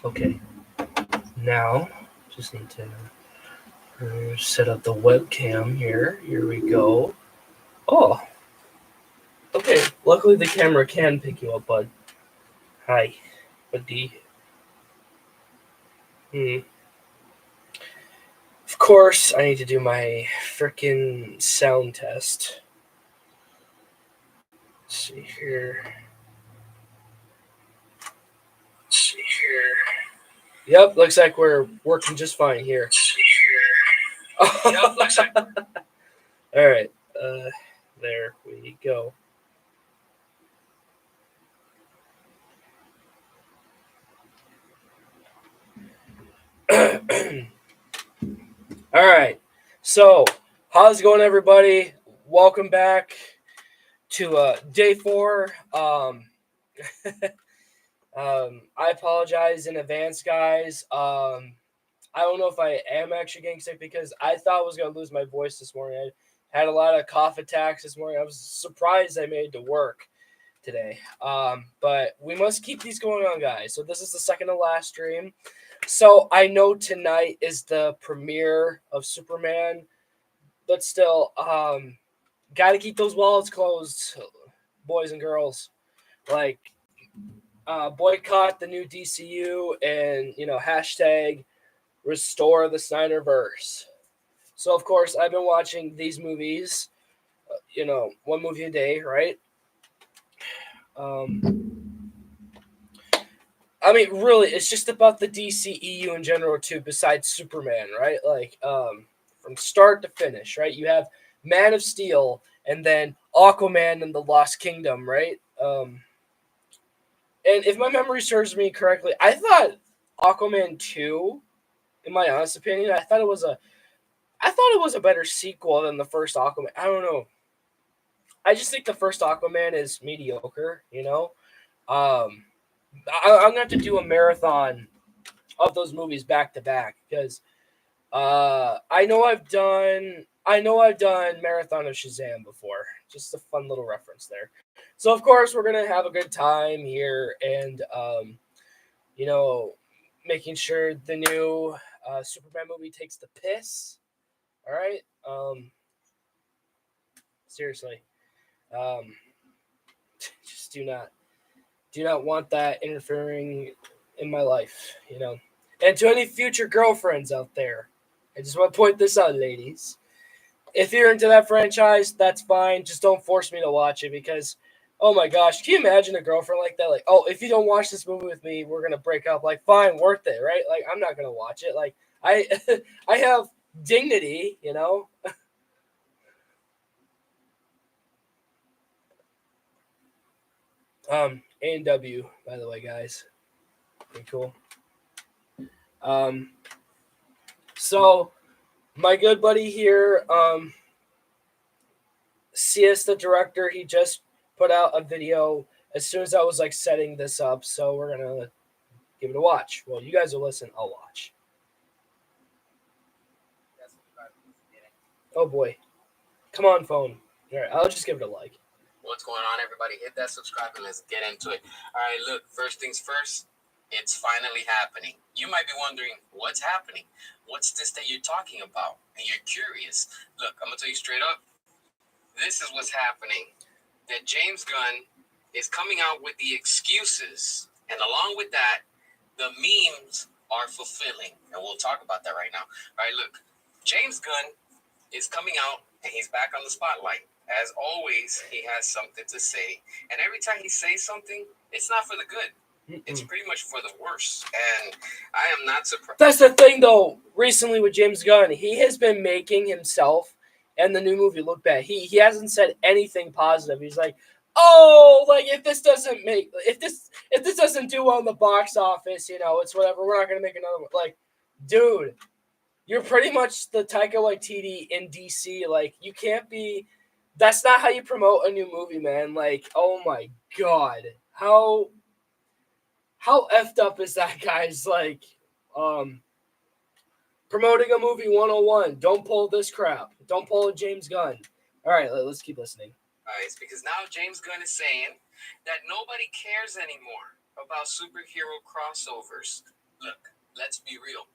Okay, now just need to set up the webcam here. Here we go. Oh, okay. Luckily the camera can pick you up, bud. Hi, buddy. Hmm. Of course, I need to do my frickin' sound test. Let's see here. Let's see here. Yep, looks like we're working just fine here. Let's see here. Yep, looks like. All right. There we go. All right. So, how's it going, everybody? Welcome back to day four. I apologize in advance, guys. I don't know if I am actually getting sick because I thought I was gonna lose my voice this morning. I had a lot of cough attacks this morning. I was surprised I made it to work today. But we must keep these going on, guys. So this is the second to last stream. So I know tonight is the premiere of Superman, but still, got to keep those wallets closed, boys and girls. Like, boycott the new DCU and hashtag restore the Snyderverse. So of course I've been watching these movies, one movie a day, right? Um, I mean, really, it's just about the DCEU in general too. Besides Superman, right? Like, from start to finish, right? You have Man of Steel, and then Aquaman and the Lost Kingdom, right? And if my memory serves me correctly, I thought Aquaman 2, in my honest opinion, I thought it was a better sequel than the first Aquaman. I don't know. I just think the first Aquaman is mediocre. I'm gonna have to do a marathon of those movies back to back because I know I've done marathon of Shazam before. Just a fun little reference there. So of course we're gonna have a good time here and you know making sure the new Superman movie takes the piss. All right. Seriously. Um, just do not want that interfering in my life. And to any future girlfriends out there, I just want to point this out, ladies. If you're into that franchise, that's fine. Just don't force me to watch it because, oh my gosh, can you imagine a girlfriend like that? Like, oh, if you don't watch this movie with me, we're gonna break up. Like, fine, worth it, right? Like, I'm not gonna watch it. Like, I, I have dignity. A&W, by the way, guys, pretty cool. Um, so my good buddy here, Siesta director, he just put out a video as soon as I was like setting this up. So we're gonna give it a watch. Well, you guys will listen. I'll watch. Oh boy, come on, phone. All right, I'll just give it a like. What's going on, everybody? Hit that subscribe and let's get into it. All right, look, first things first, it's finally happening. You might be wondering, what's happening? What's this that you're talking about? And you're curious. Look, I'm going to tell you straight up, this is what's happening. That James Gunn is coming out with the excuses. And along with that, the memes are fulfilling. And we'll talk about that right now. All right, look, James Gunn is coming out and he's back on the spotlight. As always, he has something to say. And every time he says something, it's not for the good. It's pretty much for the worse. And I am not surprised. That's the thing, though. Recently with James Gunn, he has been making himself and the new movie look bad. He hasn't said anything positive. He's like, oh, like if this doesn't do well in the box office, it's whatever. We're not gonna make another one. Like, dude, you're pretty much the Taika Waititi in DC. Like, you can't be. That's not how you promote a new movie, man. Like, oh my god, how effed up is that guy's like, promoting a movie 101. Don't pull this crap. Don't pull a James Gunn. All right, let's keep listening. It's because now James Gunn is saying that nobody cares anymore about superhero crossovers. Look, let's be real.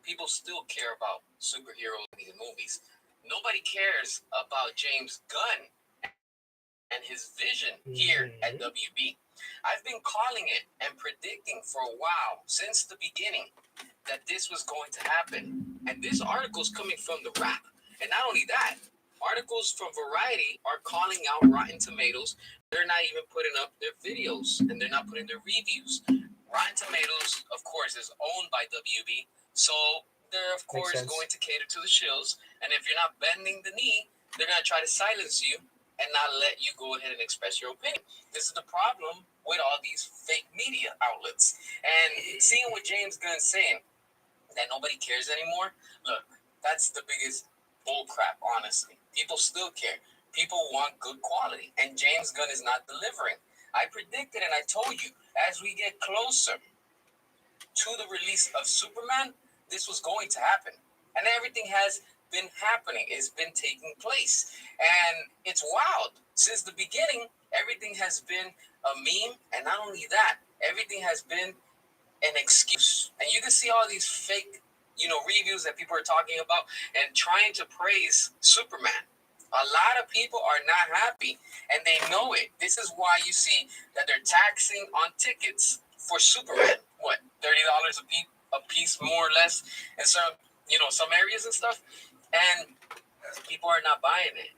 People still care about superheroes in these movies. Nobody cares about James Gunn and his vision here at Mm-hmm. WB. I've been calling it and predicting for a while since the beginning that this was going to happen. And this article is coming from The Wrap. And not only that, articles from Variety are calling out Rotten Tomatoes. They're not even putting up their videos and they're not putting their reviews. Rotten Tomatoes, of course, is owned by WB. So they're, of Makes course, sense. going to cater to the shills. And if you're not bending the knee, they're going to try to silence you and not let you go ahead and express your opinion. This is the problem with all these fake media outlets. And seeing what James Gunn's saying, that nobody cares anymore, look, that's the biggest bullcrap, honestly. People still care. People want good quality, and James Gunn is not delivering. I predicted and I told you, as we get closer to the release of Superman, this was going to happen. And everything has been happening. It's been taking place. And it's wild. Since the beginning, everything has been a meme. And not only that, everything has been an excuse. And you can see all these fake, reviews that people are talking about and trying to praise Superman. A lot of people are not happy and they know it. This is why you see that they're taxing on tickets for Superman. What, $30 a piece more or less in some areas and stuff. And people are not buying it.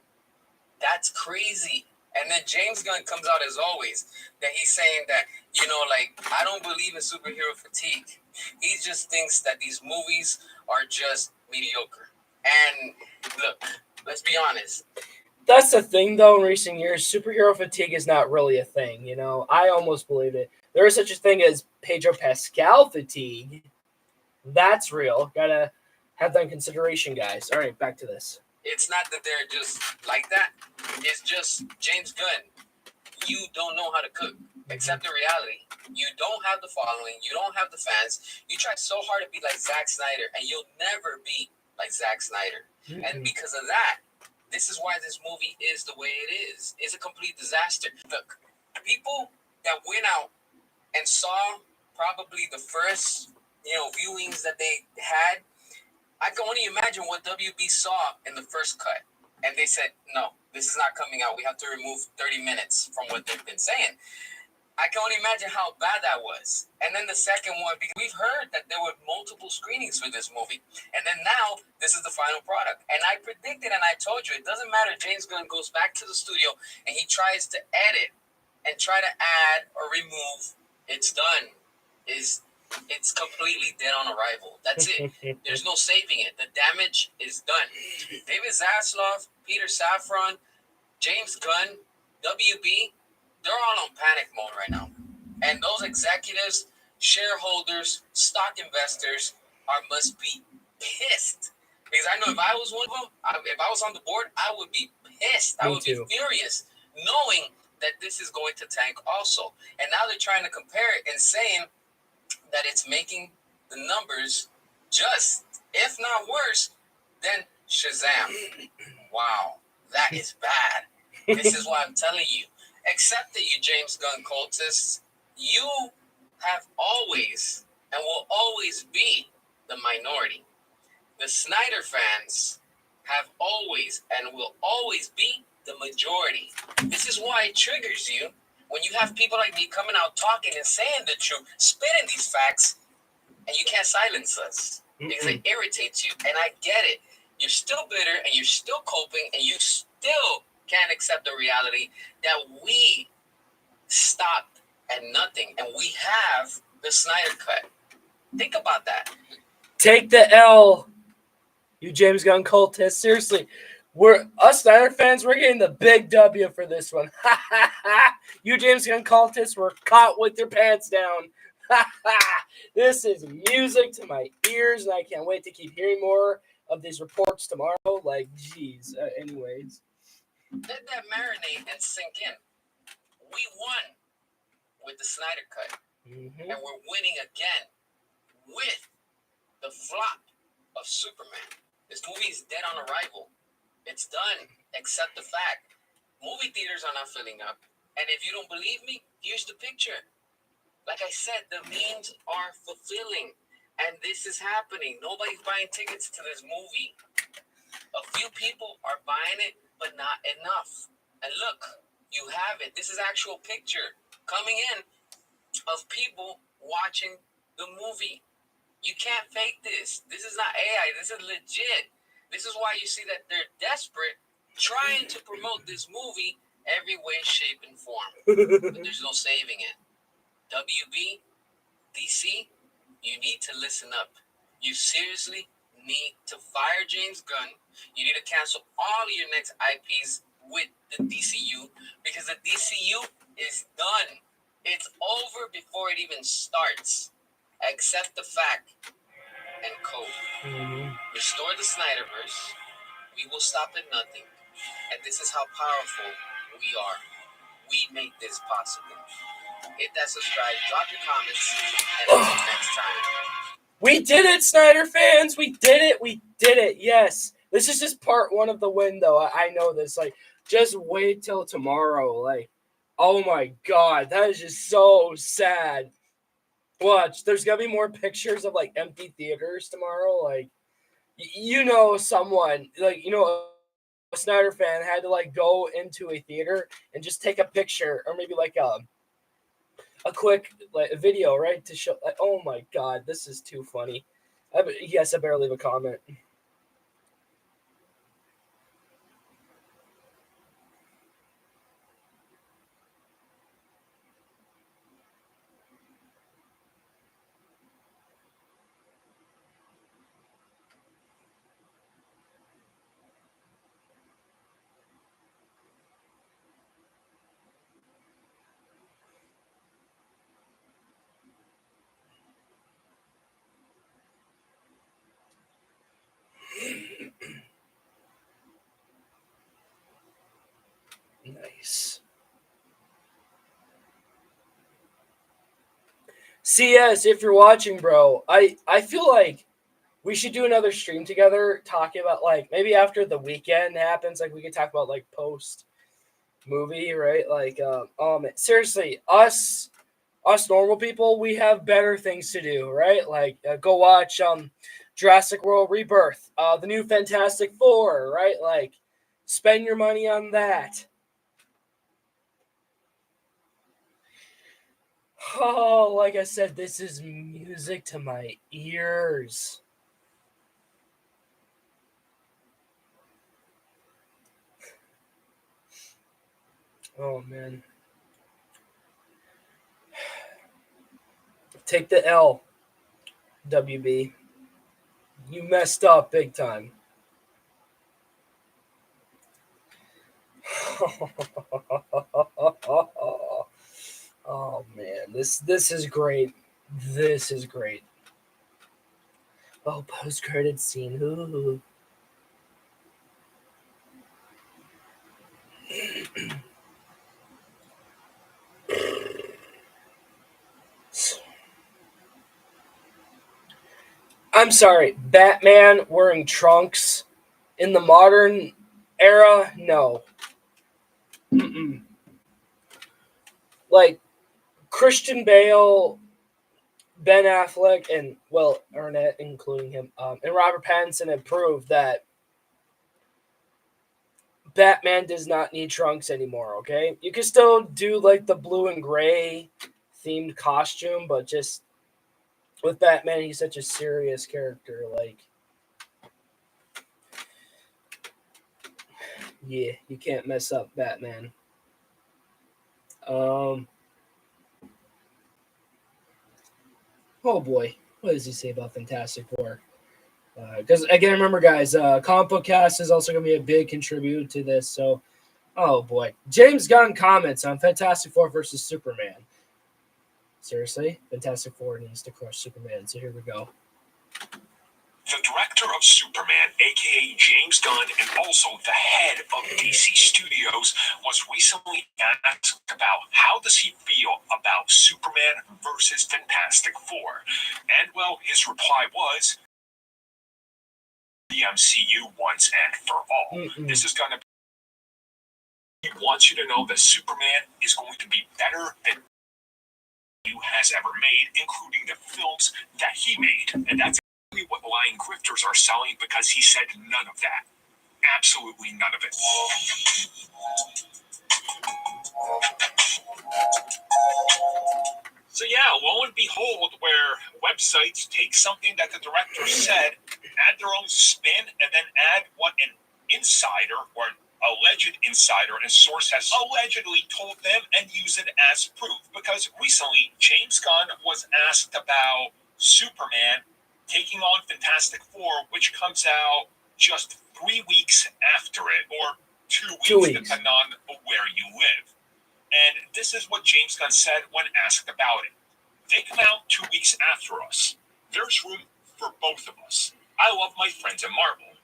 That's crazy. And then James Gunn comes out as always that he's saying that, like, I don't believe in superhero fatigue. He just thinks that these movies are just mediocre. And look, let's be honest. That's the thing, though. In recent years, superhero fatigue is not really a thing. I almost believe it. There is such a thing as Pedro Pascal fatigue. That's real. Gotta have that in consideration, guys. All right, back to this. It's not that they're just like that. It's just James Gunn. You don't know how to cook. Accept the reality. You don't have the following. You don't have the fans. You try so hard to be like Zack Snyder, and you'll never be like Zack Snyder. And because of that, this is why this movie is the way it is. It's a complete disaster. Look, people that went out and saw probably the first, viewings that they had, I can only imagine what WB saw in the first cut. And they said, no, this is not coming out. We have to remove 30 minutes from what they've been saying. I can only imagine how bad that was. And then the second one, because we've heard that there were multiple screenings for this movie. And then now, this is the final product. And I predicted and I told you, it doesn't matter. James Gunn goes back to the studio and he tries to edit and try to add or remove. It's done. It's completely dead on arrival. That's it. There's no saving it. The damage is done. David Zaslav, Peter Safran, James Gunn, WB, they're all on panic mode right now. And those executives, shareholders, stock investors must be pissed. Because I know if I was one of them, if I was on the board, I would be pissed. I would be furious knowing that this is going to tank also. And now they're trying to compare it and saying that it's making the numbers just, if not worse, than Shazam. Wow, that is bad. This is why I'm telling you. Accept it, you James Gunn cultists. You have always and will always be the minority. The Snyder fans have always and will always be the majority. This is why it triggers you when you have people like me coming out talking and saying the truth, spitting these facts, and you can't silence us because it irritates you. And I get it. You're still bitter and you're still coping and you still can't accept the reality that we stopped at nothing and we have the Snyder Cut. Think about that. Take the L, you James Gunn cultists. Seriously, us Snyder fans. We're getting the big W for this one. You James Gunn cultists were caught with your pants down. This is music to my ears, and I can't wait to keep hearing more of these reports tomorrow. Like, geez. Anyways. Let that marinate and sink in. We won with the Snyder Cut. And we're winning again with the flop of Superman. This movie is dead on arrival. It's done. Accept the fact. Movie theaters are not filling up. And if you don't believe me, here's the picture. Like I said, the memes are fulfilling. And this is happening. Nobody's buying tickets to this movie. A few people are buying it, but not enough. And look, you have it. This is actual picture coming in of people watching the movie. You can't fake this. This is not AI. This is legit. This is why you see that they're desperate, trying to promote this movie every way, shape, and form. But there's no saving it. WB, DC, you need to listen up. You seriously need to fire James Gunn. You need to cancel all of your next IPs with the DCU because the DCU is done. It's over before it even starts. Accept the fact and code. Restore the Snyderverse. We will stop at nothing. And this is how powerful we are. We make this possible. Hit that subscribe, drop your comments, and until next time. We did it, Snyder fans! We did it! We did it! Yes! This is just part one of the win, though. I know this. Like, just wait till tomorrow. Like, oh my god, that is just so sad. Watch, there's gonna be more pictures of, like, empty theaters tomorrow. Like, you know someone, like, you know, a Snyder fan had to, like, go into a theater and just take a picture, or maybe, like, a quick like video, right, to show. Like, oh my god, this is too funny. Yes, I better leave a comment. Nice. CS, if you're watching, bro, I feel like we should do another stream together talking about, like, maybe after the weekend happens, like, we could talk about, like, post movie, right? Like, seriously, us normal people, we have better things to do, right? Like, go watch Jurassic World Rebirth, the new Fantastic Four, right? Like, spend your money on that. Oh, like I said, this is music to my ears. Oh man. Take the L, WB. You messed up big time. Oh man, this is great. This is great. Oh, post credit scene. Ooh. I'm sorry, Batman wearing trunks in the modern era? No. Mm-mm. Like, Christian Bale, Ben Affleck, and, well, Arnett, including him, and Robert Pattinson have proved that Batman does not need trunks anymore, okay? You can still do, like, the blue and gray themed costume, but just with Batman, he's such a serious character. Like, yeah, you can't mess up Batman. Um, oh boy, what does he say about Fantastic Four? Because again, remember, guys, Comic Book Cast is also going to be a big contributor to this. So, oh boy, James Gunn comments on Fantastic Four versus Superman. Seriously, Fantastic Four needs to crush Superman. So here we go. The director of Superman, aka James Gunn, and also the head of DC Studios, was recently asked about how does he feel about Superman versus Fantastic Four. And, well, his reply was, the MCU once and for all. This is going to be... He wants you to know that Superman is going to be better than has ever made, including the films that he made. And that's exactly what lying grifters are selling, because he said none of that. Absolutely none of it. So yeah, lo and behold, where websites take something that the director said, add their own spin, and then add what an insider or an alleged insider and source has allegedly told them and use it as proof. Because recently, James Gunn was asked about Superman taking on Fantastic Four, which comes out just 3 weeks after it, or 2 weeks, 2 weeks. depending on where you live. And this is what James Gunn said when asked about it. They come out 2 weeks after us. There's room for both of us. I love my friends in Marvel.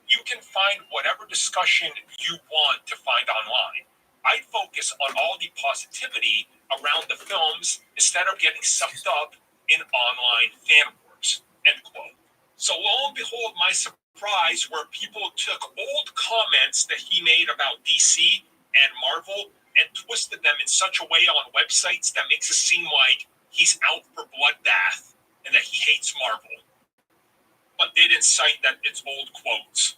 You can find whatever discussion you want to find online. I'd focus on all the positivity around the films instead of getting sucked up in online fan wars. End quote. So lo and behold, my surprise where people took old comments that he made about DC and Marvel and twisted them in such a way on websites that makes it seem like he's out for bloodbath and that he hates Marvel. But they didn't cite that it's old quotes.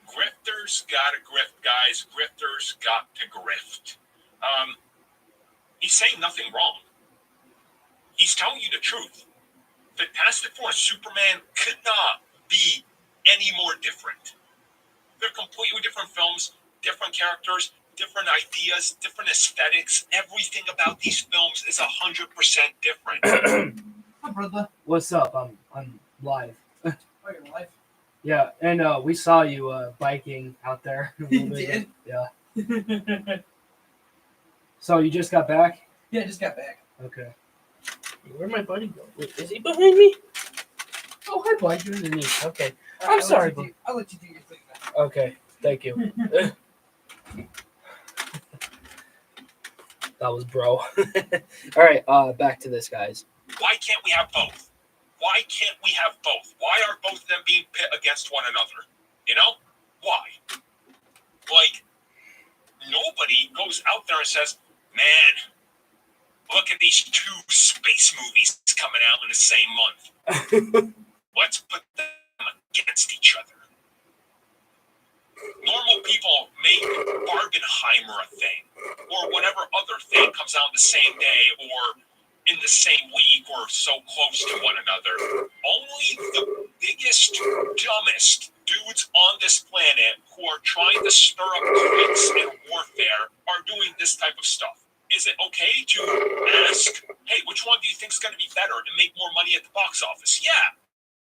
Grifters gotta grift, guys. Grifters got to grift. He's saying nothing wrong. He's telling you the truth. Fantastic Four and Superman could not be any more different. They're completely different films, different characters, different ideas, different aesthetics. Everything about these films is 100% different. Hi, brother. What's up? I'm live. Oh, you're live? Yeah, and we saw you biking out there. You did? Yeah. Yeah, So you just got back? I just got back. Okay. Where'd my buddy go? Wait, is he behind me? Oh, hi, bud. You're underneath. Okay. All right, sorry, I'll let you do your thing now. Okay. Thank you. That was bro. All right. Back to this, guys. Why can't we have both? Why can't we have both? Why are both of them being pit against one another? You know? Why? Like, nobody goes out there and says, man, look at these 2 space movies coming out in the same month. Let's put them against each other. Normal people make Barbenheimer a thing, or whatever other thing comes out the same day, or in the same week, or so close to one another. Only the biggest, dumbest dudes on this planet who are trying to stir up cliques and warfare are doing this type of stuff. Is it okay to ask, hey, which one do you think is going to be better and make more money at the box office? Yeah,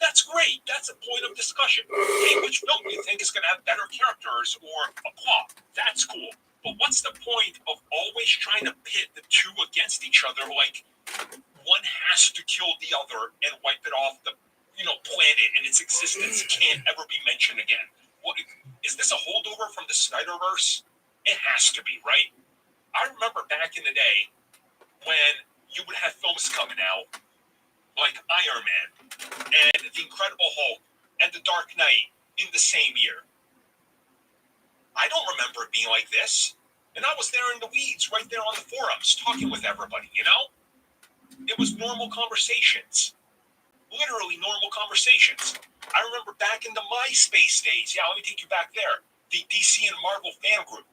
that's great. That's a point of discussion. Hey, which film do you think is going to have better characters or a plot? That's cool. But what's the point of always trying to pit the 2 against each other like one has to kill the other and wipe it off the planet and its existence can't ever be mentioned again? What, is this a holdover from the Snyderverse? It has to be, right? I remember back in the day when you would have films coming out like Iron Man and The Incredible Hulk and The Dark Knight in the same year. I don't remember it being like this. And I was there in the weeds, right there on the forums, talking with everybody, you know? It was normal conversations. Literally normal conversations. I remember back in the MySpace days. Yeah, let me take you back there. The DC and Marvel fan group.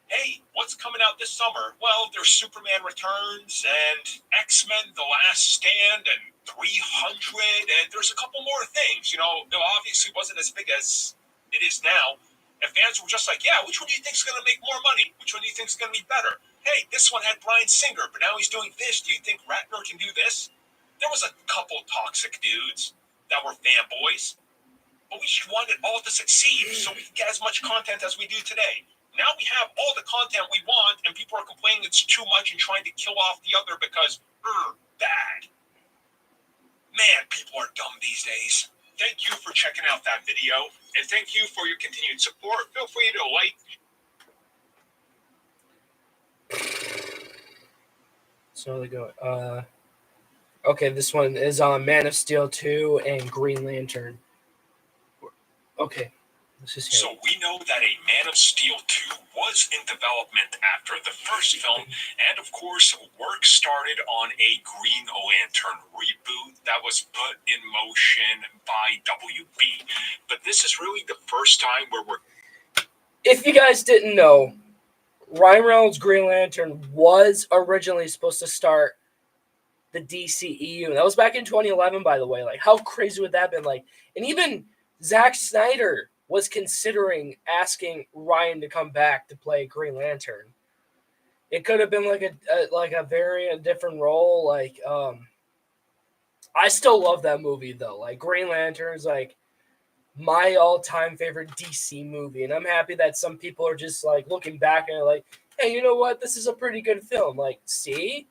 Hey, what's coming out this summer? Well, there's Superman Returns and X-Men The Last Stand and 300, and there's a couple more things. You know, it obviously wasn't as big as it is now. And fans were just like, yeah, which one do you think is going to make more money? Which one do you think is going to be better? Hey, this one had Bryan Singer, but now he's doing this. Do you think Ratner can do this? There was a couple toxic dudes that were fanboys, but we just wanted all to succeed so we could get as much content as we do today. Now we have all the content we want, and people are complaining it's too much and trying to kill off the other because, bad. Man, people are dumb these days. Thank you for checking out that video, and thank you for your continued support. Feel free to like. So they go. Okay, this one is on Man of Steel 2 and Green Lantern. Okay, So we know that a Man of Steel 2 was in development after the first film, and of course, work started on a Green Lantern reboot that was put in motion by WB. But this is really the first time where we're... If you guys didn't know, Ryan Reynolds' Green Lantern was originally supposed to start the DCEU. That was back in 2011, by the way. Like, how crazy would that have been? Like, and even Zack Snyder was considering asking Ryan to come back to play Green Lantern. It could have been like a very different role. Like, I still love that movie though. Like, Green Lantern is like my all-time favorite DC movie, and I'm happy that some people are just like looking back and like, hey, you know what? This is a pretty good film. Like, see,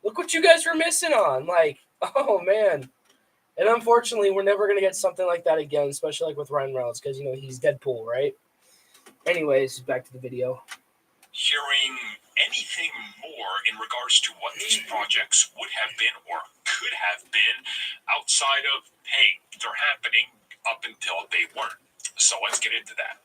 look what you guys were missing on. Like, oh man. And unfortunately, we're never gonna get something like that again, especially like with Ryan Reynolds, because he's Deadpool, right? Anyways, back to the video. Hearing anything more in regards to what these projects would have been or could have been outside of, hey, they're happening up until they weren't. So let's get into that.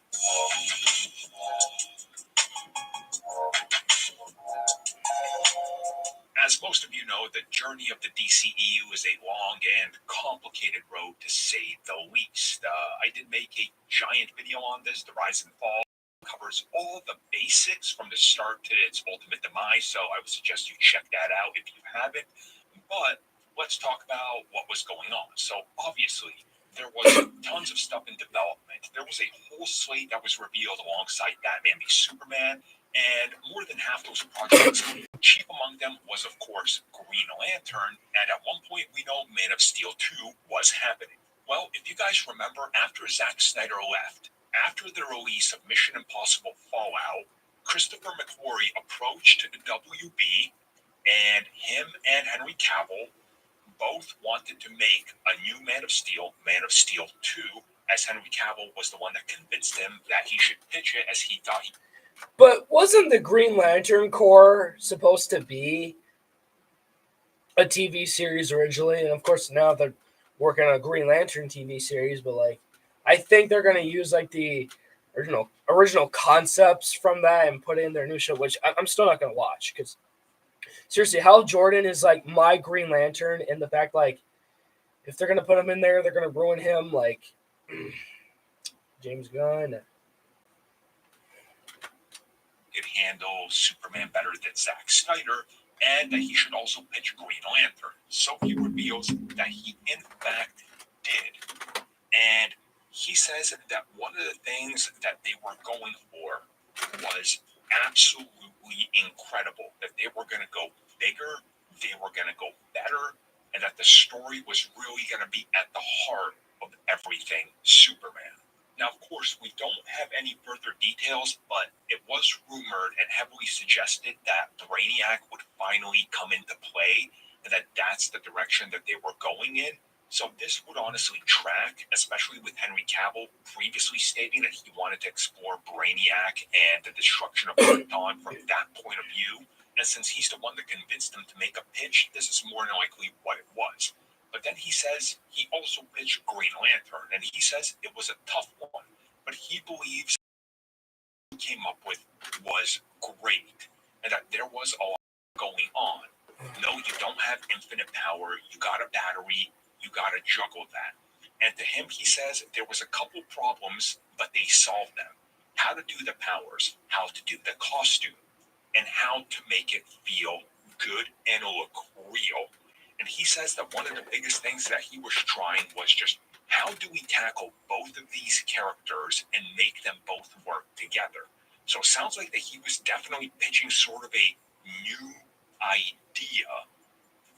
As most of you know, the journey of the DCEU is a long and complicated road to say the least. I did make a giant video on this, The Rise and Fall. Covers all the basics from the start to its ultimate demise, so I would suggest you check that out if you haven't. But let's talk about what was going on. So obviously, there was tons of stuff in development. There was a whole slate that was revealed alongside Batman v Superman, and more than half those projects, chief among them was, of course, Green Lantern, and at one point we know Man of Steel 2 was happening. Well, if you guys remember, after Zack Snyder left, after the release of Mission Impossible Fallout, Christopher McQuarrie approached the WB, and him and Henry Cavill both wanted to make a new Man of Steel 2, as Henry Cavill was the one that convinced him that he should pitch it as he thought he... But wasn't the Green Lantern Corps supposed to be a TV series originally? And of course, now they're working on a Green Lantern TV series, but like, I think they're going to use like the original concepts from that and put in their new show, which I'm still not going to watch because seriously, Hal Jordan is like my Green Lantern, and the fact like if they're going to put him in there, they're going to ruin him. Like James Gunn could handle Superman better than Zack Snyder, and that he should also pitch Green Lantern. So he reveals that he in fact did. And he says that one of the things that they were going for was absolutely incredible. That they were going to go bigger, they were going to go better, and that the story was really going to be at the heart of everything Superman. Now, of course, we don't have any further details, but it was rumored and heavily suggested that Brainiac would finally come into play, and that that's the direction that they were going in. So this would honestly track, especially with Henry Cavill previously stating that he wanted to explore Brainiac and the destruction of Krypton from that point of view. And since he's the one that convinced them to make a pitch, this is more than likely what it was. But then he says he also pitched Green Lantern, and he says it was a tough one, but he believes what he came up with was great, and that there was a lot going on. No, you don't have infinite power, you got a battery, you got to juggle that. And to him, he says there was a couple problems, but they solved them. How to do the powers, how to do the costume, and how to make it feel good and look real. And he says that one of the biggest things that he was trying was just how do we tackle both of these characters and make them both work together? So it sounds like that he was definitely pitching sort of a new idea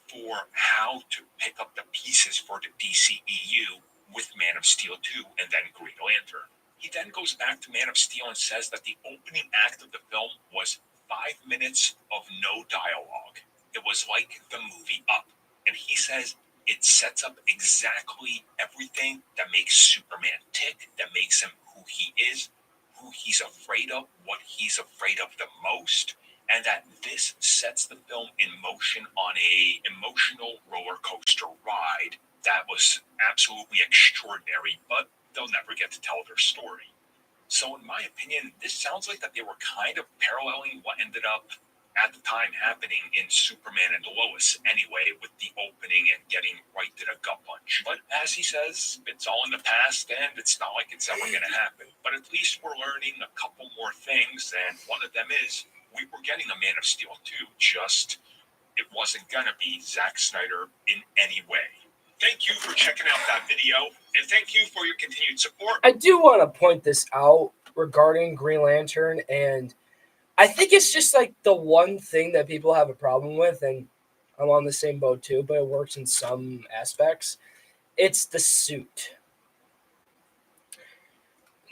for how to pick up the pieces for the DCEU with Man of Steel 2 and then Green Lantern. He then goes back to Man of Steel and says that the opening act of the film was 5 minutes of no dialogue. It was like the movie Up. And he says it sets up exactly everything that makes Superman tick, that makes him who he is, who he's afraid of, what he's afraid of the most, and that this sets the film in motion on a emotional roller coaster ride that was absolutely extraordinary. But they'll never get to tell their story. So in my opinion, this sounds like that they were kind of paralleling what ended up at the time happening in Superman and Lois anyway, with the opening and getting right to the gut punch. But as he says, it's all in the past and it's not like it's ever going to happen. But at least we're learning a couple more things, and one of them is we were getting a Man of Steel 2, just it wasn't going to be Zack Snyder in any way. Thank you for checking out that video, and thank you for your continued support. I do want to point this out regarding Green Lantern, and I think it's just like the one thing that people have a problem with, and I'm on the same boat too, but it works in some aspects. It's the suit.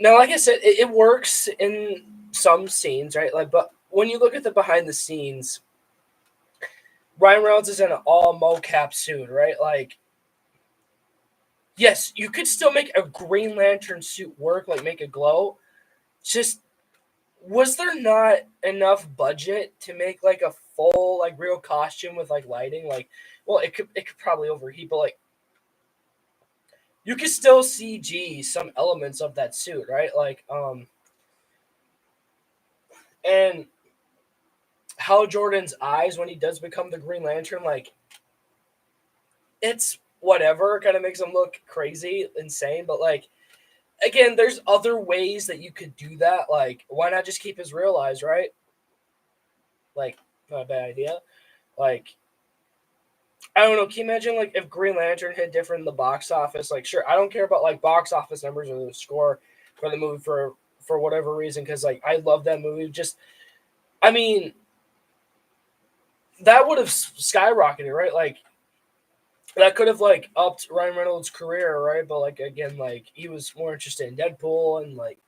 Now, like I said, it works in some scenes, right? Like, but when you look at the behind the scenes, Ryan Reynolds is in an all mocap suit, right? Like, yes, you could still make a Green Lantern suit work, like make it glow. Just, was there not enough budget to make like a full, like real costume with like lighting? Like, well, it could probably overheat, but like, you could still CG some elements of that suit, right? Like, and Hal Jordan's eyes when he does become the Green Lantern, like, it's whatever, kind of makes him look crazy, insane, but like, again, there's other ways that you could do that. Like, why not just keep his real eyes, right? Like, not a bad idea. Like, I don't know. Can you imagine, like, if Green Lantern hit different in the box office? Like, sure, I don't care about, like, box office numbers or the score for the movie for whatever reason, because, like, I love that movie. Just, I mean, that would have skyrocketed, right? Like, that could have, like, upped Ryan Reynolds' career, right? But, like, again, like, he was more interested in Deadpool and, like,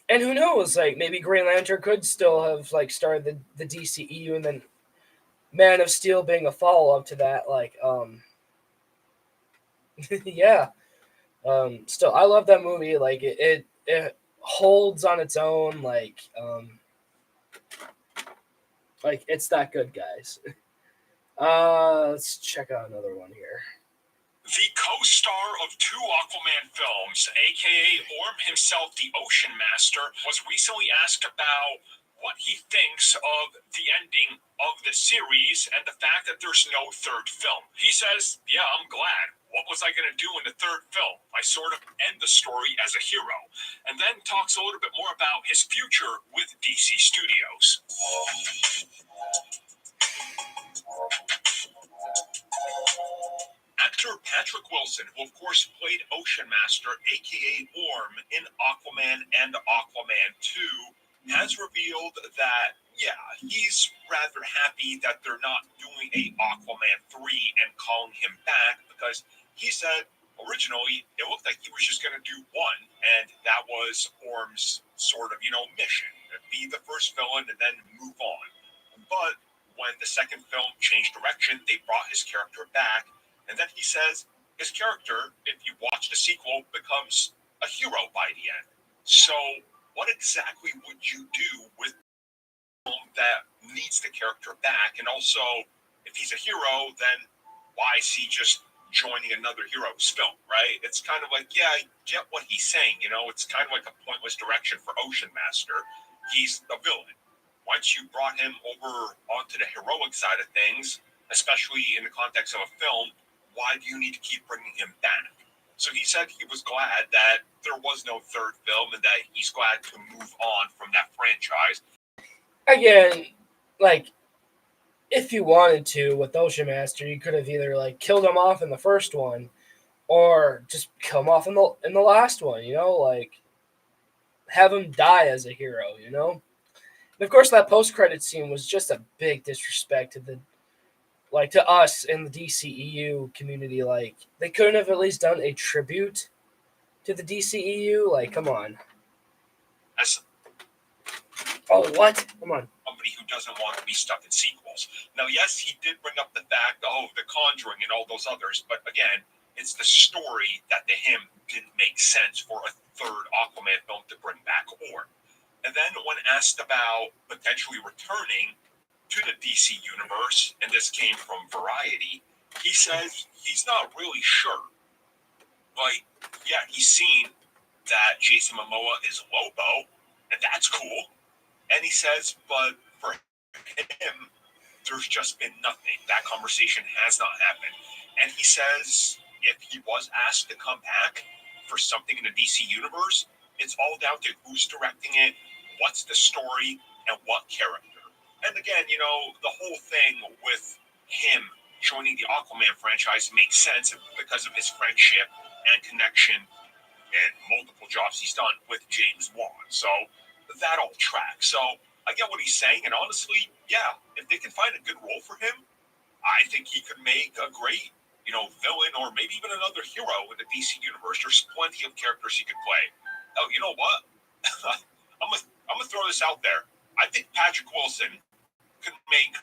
and who knows, like, maybe Green Lantern could still have, like, started the DCEU, and then Man of Steel being a follow-up to that, like, yeah. Still, I love that movie. Like, it holds on its own, like, it's that good, guys. Let's check out another one here. The co-star of two Aquaman films, aka Orm himself, the Ocean Master, was recently asked about what he thinks of the ending of the series and the fact that there's no third film. He says, yeah, I'm glad. What was I going to do in the third film? I sort of end the story as a hero. And then talks a little bit more about his future with DC Studios. Actor Patrick Wilson, who of course played Ocean Master, aka Orm, in Aquaman and Aquaman 2, has revealed that, yeah, he's rather happy that they're not doing a Aquaman 3 and calling him back, because he said originally it looked like he was just going to do one, and that was Orm's sort of, mission. Be the first villain and then move on. But when the second film changed direction, they brought his character back. And then he says his character, if you watch the sequel, becomes a hero by the end. So what exactly would you do with a film that needs the character back? And also, if he's a hero, then why is he just joining another hero's film, right? It's kind of like, yeah, I get what he's saying. It's kind of like a pointless direction for Ocean Master. He's a villain. Once you brought him over onto the heroic side of things, especially in the context of a film, why do you need to keep bringing him back? So he said he was glad that there was no third film and that he's glad to move on from that franchise. Again, like, if you wanted to, with Ocean Master, you could have either, like, killed him off in the first one or just kill him off in the last one, like, have him die as a hero, And of course, that post-credit scene was just a big disrespect to us in the DCEU community. Like, they couldn't have at least done a tribute to the DCEU. Like, come on. Oh, what? Come on. Somebody who doesn't want to be stuck in sequels. Now, yes, he did bring up the fact of The Conjuring and all those others, but again, it's the story that to him didn't make sense for a third Aquaman film to bring back Orm. And then when asked about potentially returning to the DC universe, and this came from Variety, He says he's not really sure. Like, yeah, he's seen that Jason Momoa is Lobo, and that's cool. And he says, but for him, there's just been nothing. That conversation has not happened. And he says if he was asked to come back for something in the DC universe, it's all down to who's directing it, what's the story, and what character. And again, the whole thing with him joining the Aquaman franchise makes sense because of his friendship and connection and multiple jobs he's done with James Wan. So that all tracks. So I get what he's saying, and honestly, yeah, if they can find a good role for him, I think he could make a great, villain or maybe even another hero in the DC universe. There's plenty of characters he could play. Oh, you know what? I'm gonna throw this out there. I think Patrick Wilson could make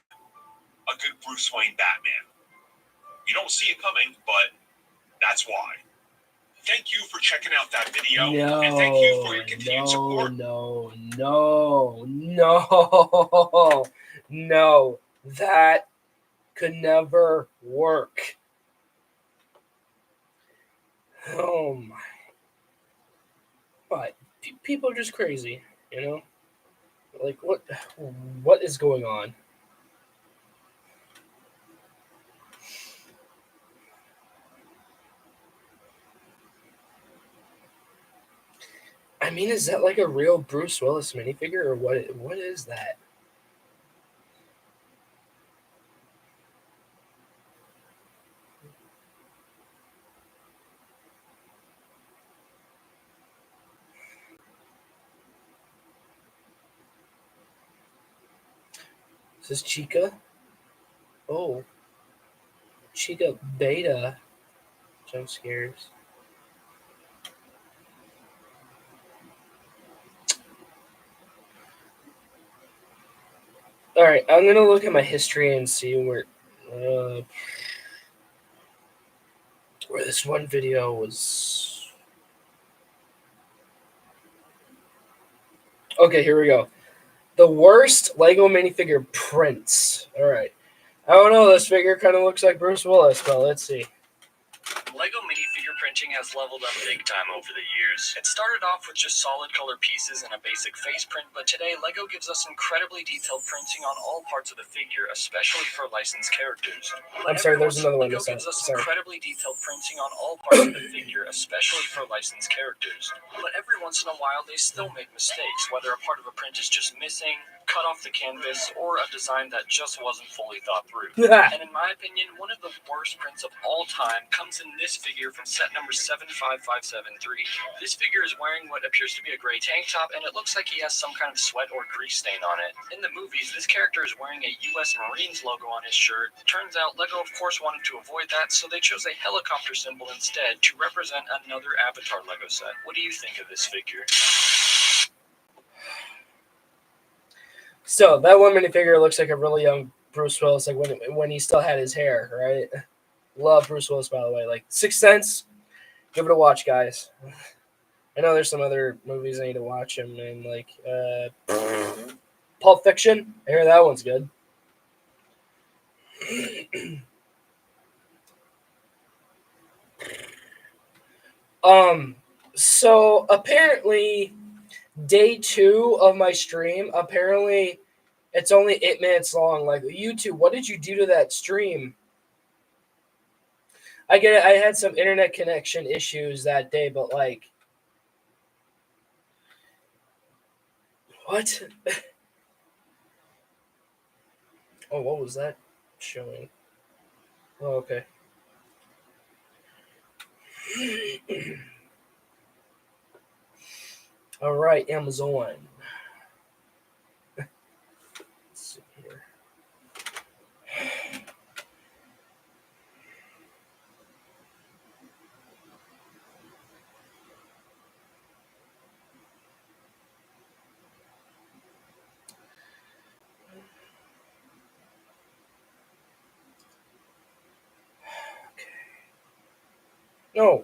a good Bruce Wayne Batman. You don't see it coming, but that's why. Thank you for checking out that video, and thank you for your continued support. No. That could never work. Oh my. But people are just crazy, Like, what is going on? I mean, is that like a real Bruce Willis minifigure, or what? What is that? Is this Chica? Oh, Chica Beta. Jump scares. All right, I'm gonna look at my history and see where this one video was. Okay, here we go. The worst Lego minifigure prints. All right. I don't know. This figure kind of looks like Bruce Willis, but let's see. Lego minifigure printing has leveled up big time over the years. It started off with just solid color pieces and a basic face print, but today Lego gives us incredibly detailed printing on all parts of the figure, especially for licensed characters. I'm sorry, there's another one. Lego gives us incredibly detailed printing on all parts of the figure, especially for licensed characters. But every once in a while, they still make mistakes, whether a part of a print is just missing, cut off the canvas, or a design that just wasn't fully thought through. And in my opinion, one of the worst prints of all time comes in this figure from set number 75573. This figure is wearing what appears to be a gray tank top, and it looks like he has some kind of sweat or grease stain on it. In the movies, this character is wearing a U.S. Marines logo on his shirt. Turns out Lego, of course, wanted to avoid that, so they chose a helicopter symbol instead to represent another Avatar Lego set. What do you think of this figure? So that one minifigure looks like a really young Bruce Willis, like when he still had his hair, right? Love Bruce Willis, by the way. Like Sixth Sense, give it a watch, guys. I know there's some other movies I need to watch him in, like Pulp Fiction. I hear that one's good. So apparently, day 2 of my stream, apparently it's only 8 minutes long. Like, YouTube, what did you do to that stream? I get it. I had some internet connection issues that day, but like, what? Oh, what was that showing? Oh, okay. All right, Amazon. Let's see here. No,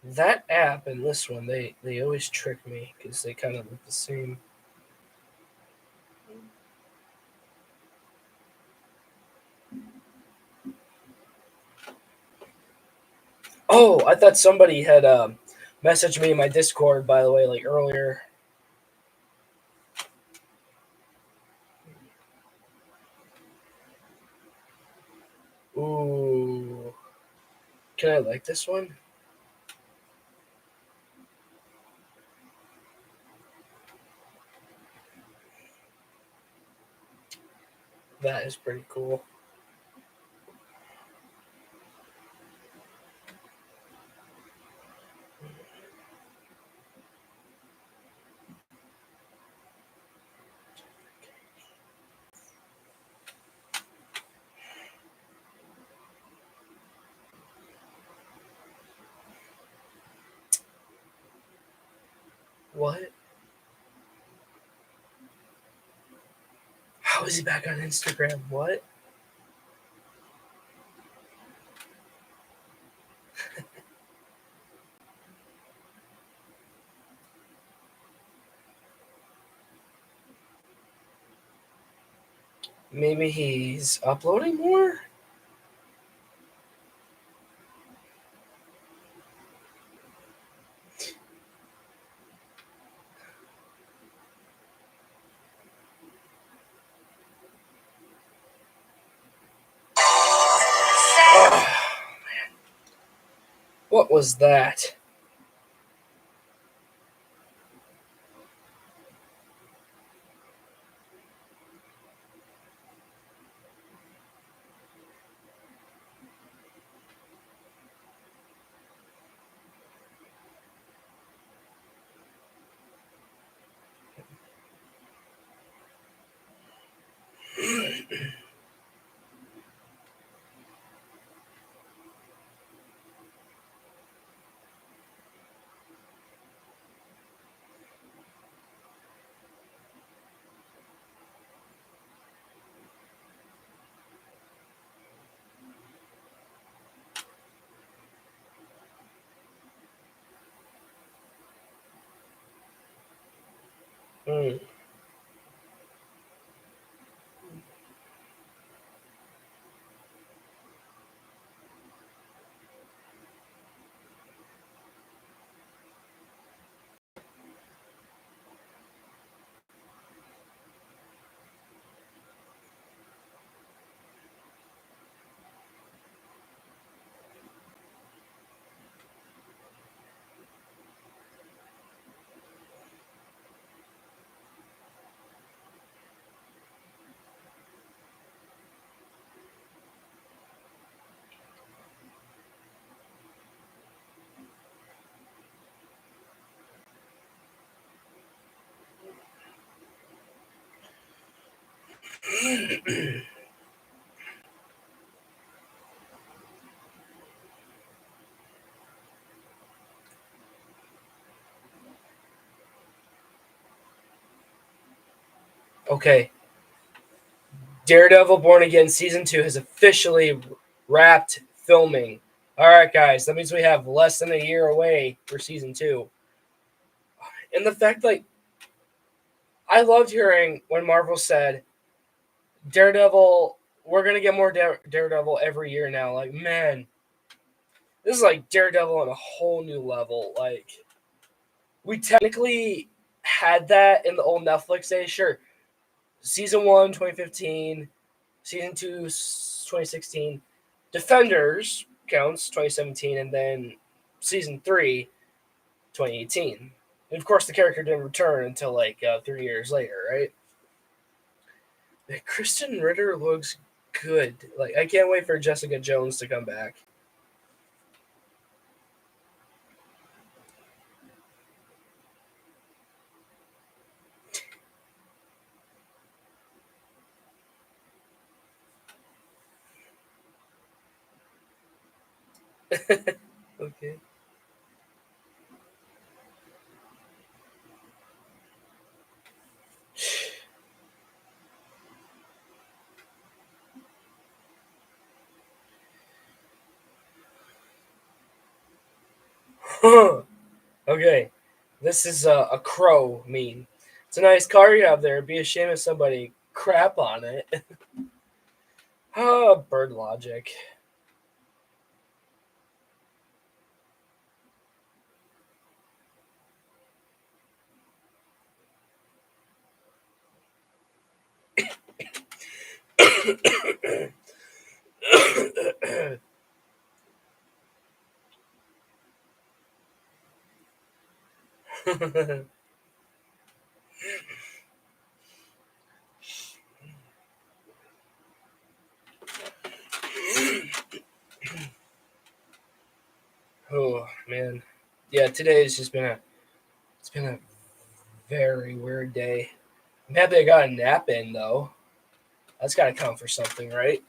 that app and this one, they always trick me because they kind of look the same. Oh, I thought somebody had messaged me in my Discord, by the way, like earlier. Ooh. Can I like this one? That is pretty cool. What? How is he back on Instagram? What? Maybe he's uploading more? Oh, what was that? Hmm. Okay. Daredevil Born Again Season 2 has officially wrapped filming. All right, guys. That means we have less than a year away for Season 2. And the fact, like, I loved hearing when Marvel said, Daredevil, we're going to get more Daredevil every year now. Like, man, this is like Daredevil on a whole new level. Like, we technically had that in the old Netflix days. Sure. Season 1, 2015. Season 2, 2016. Defenders counts 2017. And then Season 3, 2018. And of course, the character didn't return until like 3 years later, right? Kristen Ritter looks good. Like, I can't wait for Jessica Jones to come back. Okay. Okay. This is a crow meme. It's a nice car you have there. It'd be a shame if somebody crap on it. Bird logic. Oh man, yeah. Today has just been a very weird day. I'm happy I got a nap in though. That's got to count for something, right?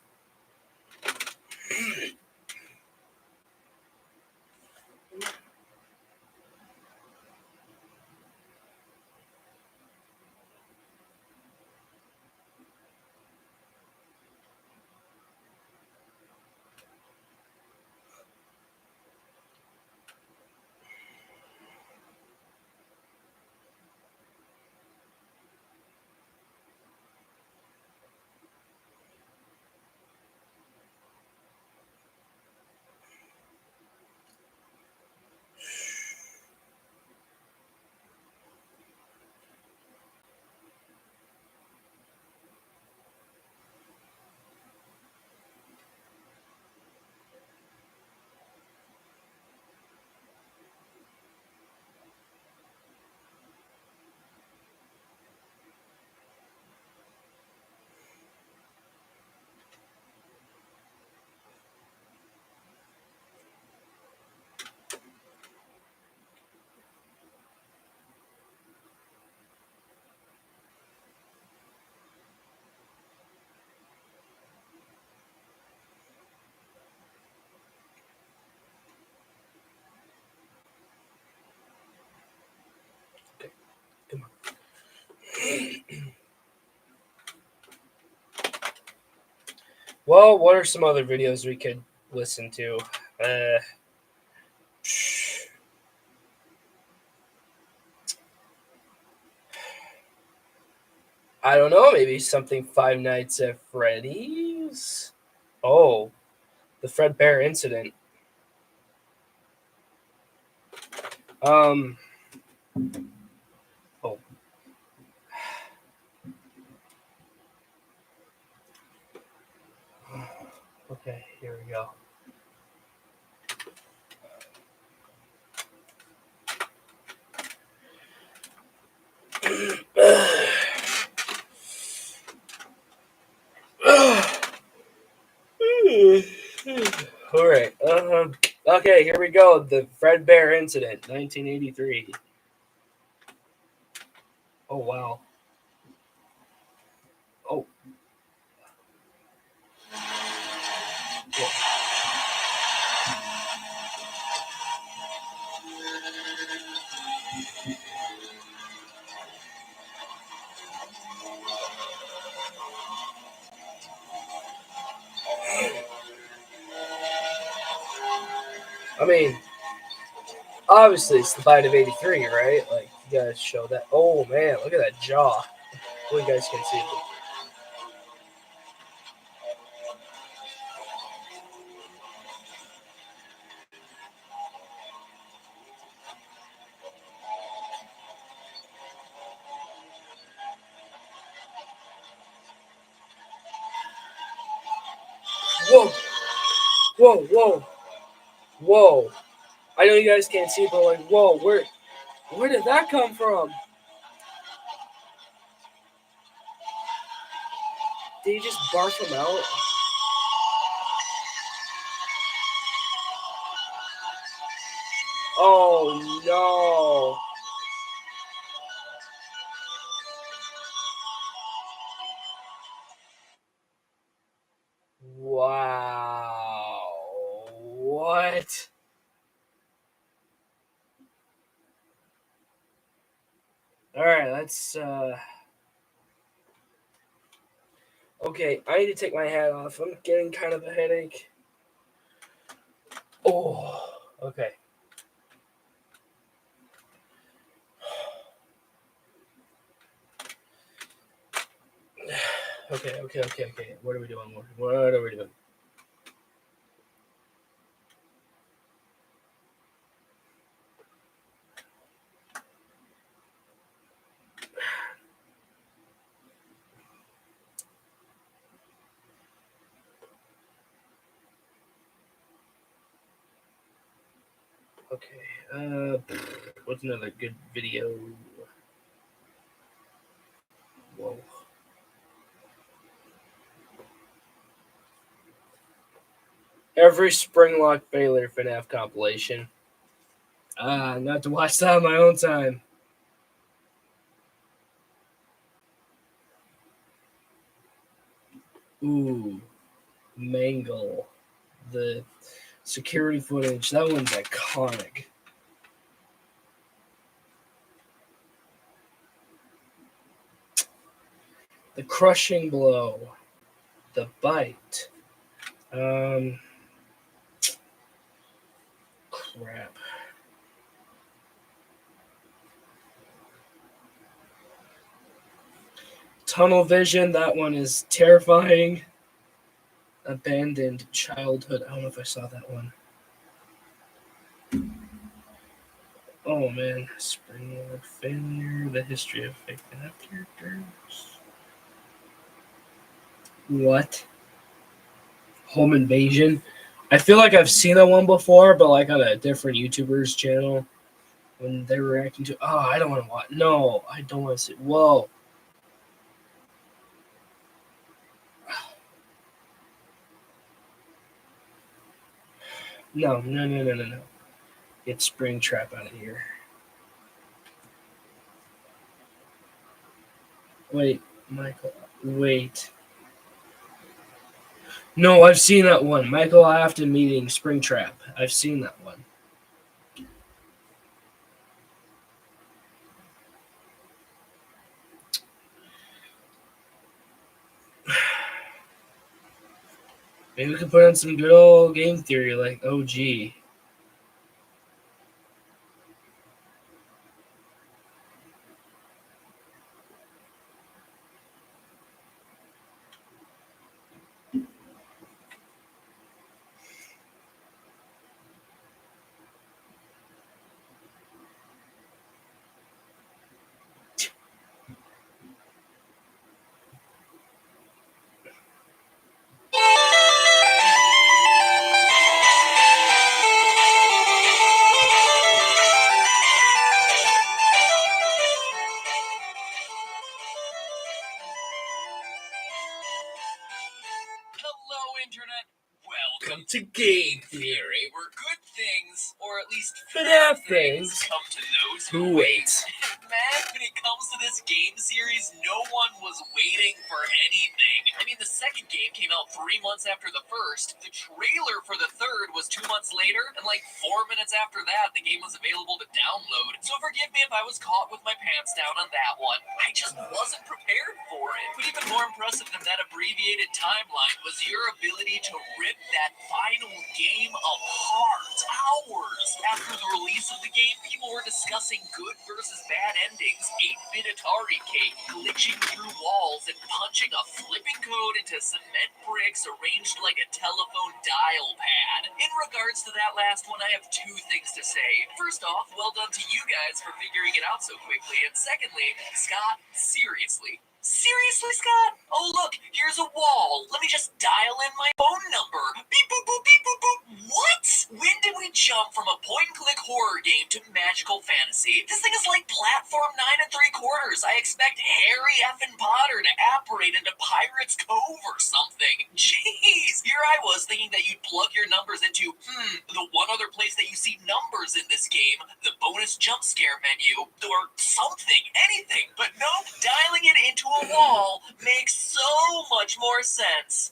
Come on. Well, what are some other videos we could listen to? I don't know. Maybe something Five Nights at Freddy's. Oh, the Fredbear incident. Um. Oh. Okay. Here we go. All right. Okay, here we go. The Fredbear incident, 1983. Oh wow. Oh. Yeah. I mean, obviously it's the bite of '83, right? Like you gotta show that. Oh man, look at that jaw. Well, you guys can see. Whoa, whoa, whoa, whoa! I know you guys can't see, but like, whoa, where did that come from? Did he just barf him out? Oh no! Wow! What? All right, let's. Okay, I need to take my hat off. I'm getting kind of a headache. Oh, okay. Okay. What are we doing? What are we doing? Okay. What's another good video? Whoa. Every Springlock Baylor FNAF compilation. Not to watch that on my own time. Ooh, Mangle. The security footage. That one's iconic. The crushing blow. The bite. Crap. Tunnel vision. That one is terrifying. Abandoned childhood. I don't know if I saw that one. Oh man, Springwood failure. The history of fake FNAF characters. What? Home invasion. I feel like I've seen that one before, but like on a different YouTuber's channel when they were reacting to. Oh, I don't want to watch. No, I don't want to see. Whoa. No. Get Springtrap out of here. Wait, Michael. Wait. No, I've seen that one. Michael Afton meeting Springtrap. I've seen that one. Maybe we could put on some good old game theory like OG. Hello, Internet. Welcome to Game Theory, where good things, or at least FNAF things, things. come to those Who waits? Man, when it comes to this game series, no one was waiting for anything. I mean, the second game came out 3 months after the first. The trailer for the third was 2 months later, and like 4 minutes after that, the game was available to download. So forgive me if I was caught with my pants down on that one. I just wasn't prepared for it. But even more impressive than that abbreviated timeline was your ability to rip that final game apart. Hours after the release of the game, people were discussing good versus bad endings, 8-bit Atari cake, glitching through walls, and punching a flipping code into cement bricks arranged like a telephone dial pad. In regards to that last one, I have 2 things to say. First off, well done to you guys for figuring it out so quickly, and secondly, Scott, seriously. Seriously, Scott? Oh, look, here's a wall. Let me just dial in my phone number. Beep, boop, boop, beep, boop, boop. What? When did we jump from a point-and-click horror game to magical fantasy? This thing is like platform 9 3/4. I expect Harry effing Potter to apparate into Pirate's Cove or something. Jeez, here I was thinking that you'd plug your numbers into, the one other place that you see numbers in this game, the bonus jump scare menu, or something, anything. But nope, dialing it into a wall makes so much more sense.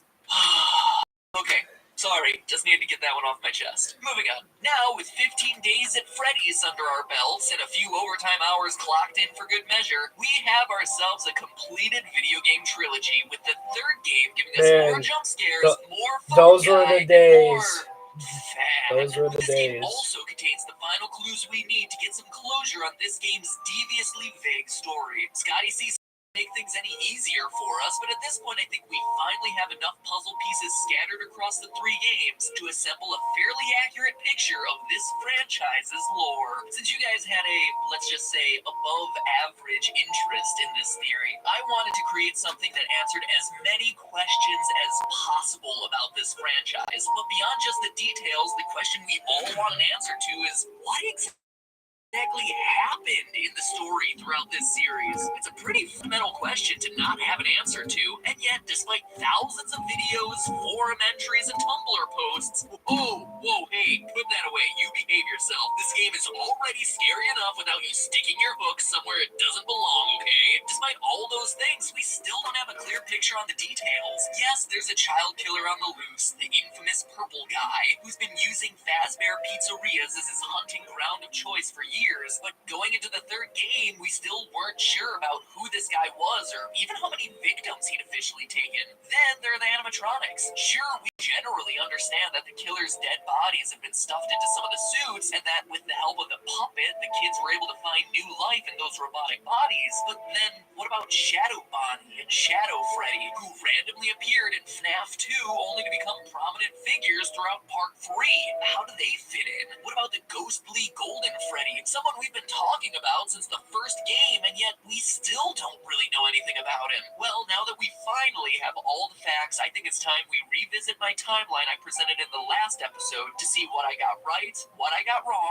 Okay, sorry, just needed to get that one off my chest. Moving on. Now, with 15 days at Freddy's under our belts and a few overtime hours clocked in for good measure, we have ourselves a completed video game trilogy, with the third game giving us more Man, jump scares, more fun those were the days. Fad. Those were the This game days. also contains the final clues we need to get some closure on this game's deviously vague story. Scotty sees make things any easier for us, but at this point I think we finally have enough puzzle pieces scattered across the 3 games to assemble a fairly accurate picture of this franchise's lore. Since you guys had a, let's just say, above average interest in this theory, I wanted to create something that answered as many questions as possible about this franchise. But beyond just the details, the question we all want an answer to is, what exactly happened in the story throughout this series? It's a pretty fundamental question to not have an answer to, and yet, despite thousands of videos, forum entries, and Tumblr posts, whoa, hey, put that away, you behave yourself. This game is already scary enough without you sticking your hook somewhere it doesn't belong, okay? Despite all those things, we still don't have a clear picture on the details. Yes, there's a child killer on the loose, the infamous purple guy, who's been using Fazbear pizzerias as his hunting ground of choice for years, but going into the 3rd game, we still weren't sure about who this guy was or even how many victims he'd officially taken. Then there are the animatronics. Sure, we generally understand that the killer's dead bodies have been stuffed into some of the suits, and that with the help of the puppet, the kids were able to find new life in those robotic bodies. But then, what about Shadow Bonnie and Shadow Freddy, who randomly appeared in FNAF 2 only to become prominent figures throughout Part 3? How do they fit in? What about the ghostly Golden Freddy, someone we've been talking about since the 1st game, and yet we still don't really know anything about him? Well, now that we finally have all the facts, I think it's time we revisit my timeline I presented in the last episode to see what I got right, what I got wrong.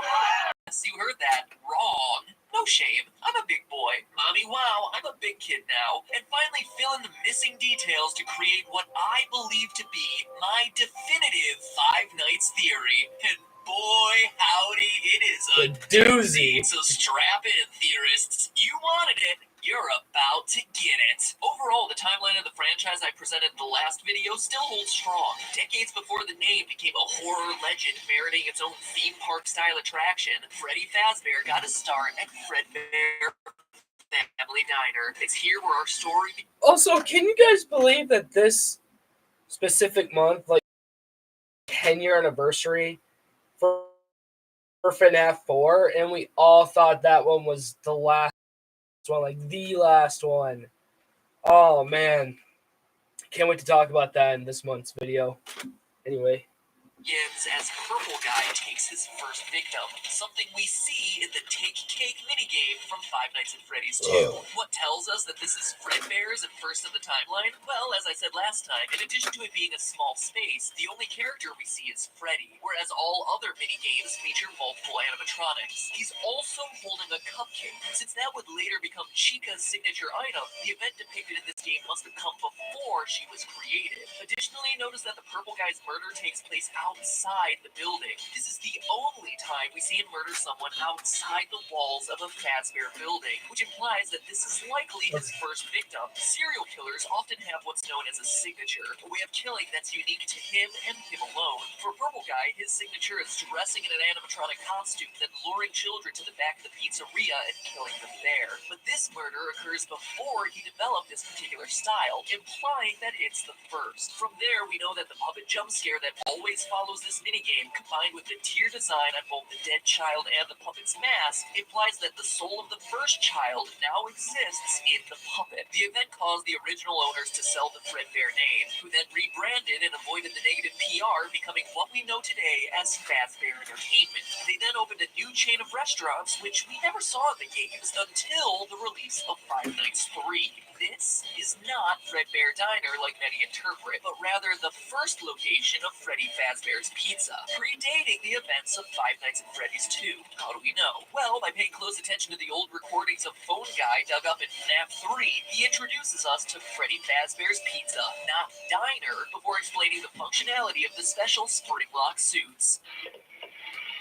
Yes, you heard that. Wrong. No shame. I'm a big boy. Mommy, wow, I'm a big kid now. And finally fill in the missing details to create what I believe to be my definitive Five Nights theory. And boy, howdy, it is a doozy. So strap in, theorists. You wanted it. You're about to get it. Overall, the timeline of the franchise I presented in the last video still holds strong. Decades before the name became a horror legend meriting its own theme park-style attraction, Freddy Fazbear got a start at Fredbear Family Diner. It's here where our story... Also, can you guys believe that this specific month, like 10-year anniversary for FNAF 4, and we all thought that one was the last one, like the last one. Oh man, can't wait to talk about that in this month's video. Anyway, begins as Purple Guy takes his first victim, something we see in the Take Cake minigame from Five Nights at Freddy's 2. What tells us that this is Fredbear's and first of the timeline? Well, as I said last time, in addition to it being a small space, the only character we see is Freddy, whereas all other minigames feature multiple animatronics. He's also holding a cupcake. Since that would later become Chica's signature item, the event depicted in this game must have come before she was created. Additionally, notice that the Purple Guy's murder takes place outside the building. This is the only time we see him murder someone outside the walls of a Fazbear building, which implies that this is likely his first victim. Serial killers often have what's known as a signature, a way of killing that's unique to him and him alone. For Purple Guy, his signature is dressing in an animatronic costume, then luring children to the back of the pizzeria and killing them there. But this murder occurs before he developed this particular style, implying that it's the first. From there, we know that the puppet jump scare that always follows this minigame, combined with the tier design on both the dead child and the puppet's mask, implies that the soul of the first child now exists in the puppet. The event caused the original owners to sell the Fredbear name, who then rebranded and avoided the negative PR, becoming what we know today as Fazbear Entertainment. They then opened a new chain of restaurants, which we never saw in the games until the release of Five Nights 3. This is not Fredbear Diner like many interpret, but rather the first location of Freddy Fazbear's Pizza, predating the events of Five Nights at Freddy's 2. How do we know? Well, by paying close attention to the old recordings of Phone Guy dug up in FNAF 3, he introduces us to Freddy Fazbear's Pizza, not Diner, before explaining the functionality of the special spring lock suits.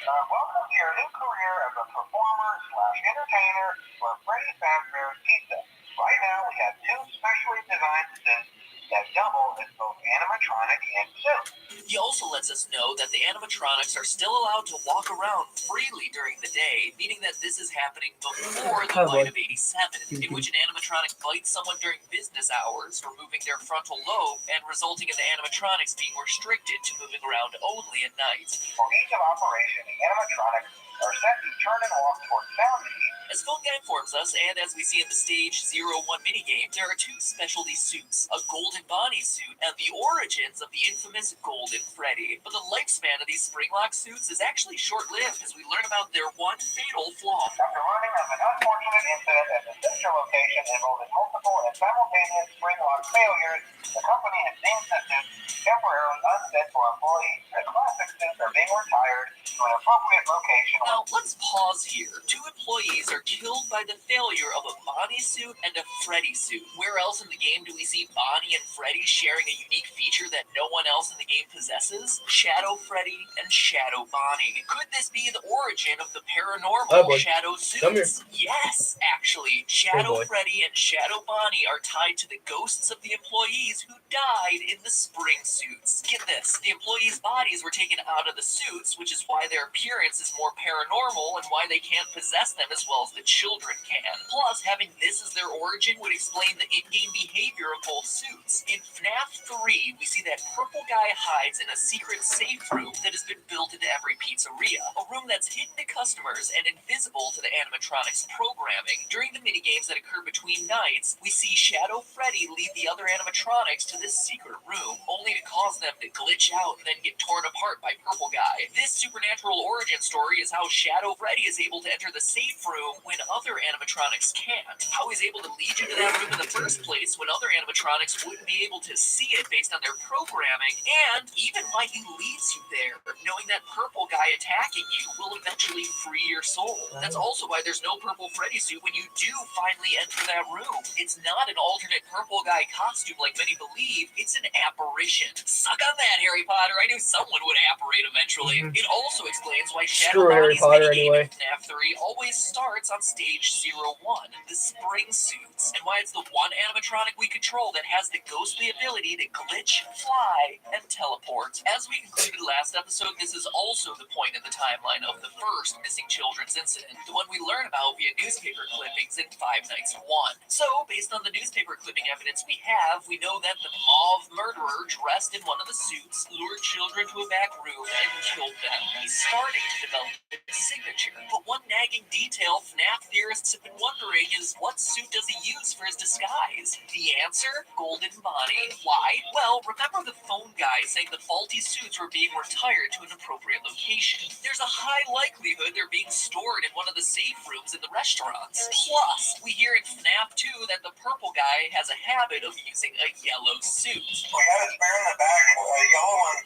Welcome to your new career as a performer/entertainer for Freddy Fazbear's Pizza. Right now, we have two specially designed suits that double as both animatronic and suit. He also lets us know that the animatronics are still allowed to walk around freely during the day, meaning that this is happening before the bite of 87, in which an animatronic bites someone during business hours, removing their frontal lobe and resulting in the animatronics being restricted to moving around only at night. For each of operation, the animatronics are set to turn and walk toward sound speed As Phone Guy informs us, and as we see in the Stage 01 minigame, there are two specialty suits, a Golden Bonnie suit and the origins of the infamous Golden Freddy. But the lifespan of these Springlock suits is actually short-lived as we learn about their one fatal flaw. After learning of an unfortunate incident at the sister location involving multiple and simultaneous Springlock failures, the company has deemed the suits temporarily unfit for employees. The classic suits are being retired to an appropriate location. Now, let's pause here. Two employees are killed by the failure of a Bonnie suit and a Freddy suit. Where else in the game do we see Bonnie and Freddy sharing a unique feature that no one else in the game possesses? Shadow Freddy and Shadow Bonnie. Could this be the origin of the paranormal Shadow suits? Yes, actually. Shadow Freddy and Shadow Bonnie are tied to the ghosts of the employees who died in the spring suits. Get this, the employees' bodies were taken out of the suits, which is why their appearance is more paranormal and why they can't possess them as well as the children can. Plus, having this as their origin would explain the in-game behavior of both suits. In FNAF 3, we see that Purple Guy hides in a secret safe room that has been built into every pizzeria, a room that's hidden to customers and invisible to the animatronics programming. During the minigames that occur between nights, we see Shadow Freddy lead the other animatronics to this secret room, only to cause them to glitch out and then get torn apart by Purple Guy. This supernatural origin story is how Shadow Freddy is able to enter the safe room when other animatronics can't. How he's able to lead you to that room in the first place when other animatronics wouldn't be able to see it based on their programming, and even why he leads you there, knowing that Purple Guy attacking you will eventually free your soul. That's also why there's no Purple Freddy suit when you do finally enter that room. It's not an alternate Purple Guy costume like many believe, it's an apparition. Suck on that, Harry Potter. I knew someone would apparate eventually. It also explains why Shadow Bonnie's minigame in FNAF 3 always starts on Stage 01, the spring suits, and why it's the one animatronic we control that has the ghostly ability to glitch, fly, and teleport. As we concluded last episode, this is also the point in the timeline of the first missing children's incident, the one we learn about via newspaper clippings in Five Nights at 1. So, based on the newspaper clipping evidence we have, we know that the mauve murderer dressed in one of the suits lured children to a back room and killed them. He's starting to develop a signature, but one nagging detail FNAF theorists have been wondering is what suit does he use for his disguise? The answer? Golden Bonnie. Why? Well, remember the phone guy saying the faulty suits were being retired to an appropriate location. There's a high likelihood they're being stored in one of the safe rooms in the restaurants. Plus, we hear in FNAF 2 that the purple guy has a habit of using a yellow suit. We had a spare in the back, a yellow one.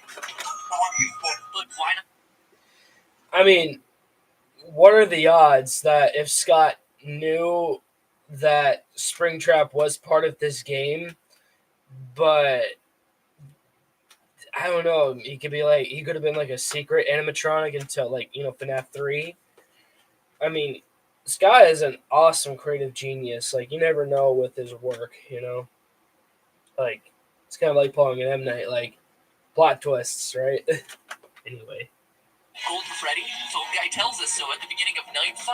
But why not? I mean, what are the odds that if Scott knew that Springtrap was part of this game, but I don't know, he could have been like a secret animatronic until FNAF 3. I mean, Scott is an awesome creative genius. Like, you never know with his work, Like, it's kind of like pulling an M. Night, like, plot twists, right? Anyway. Golden Freddy, Phone Guy tells us so at the beginning of Night 5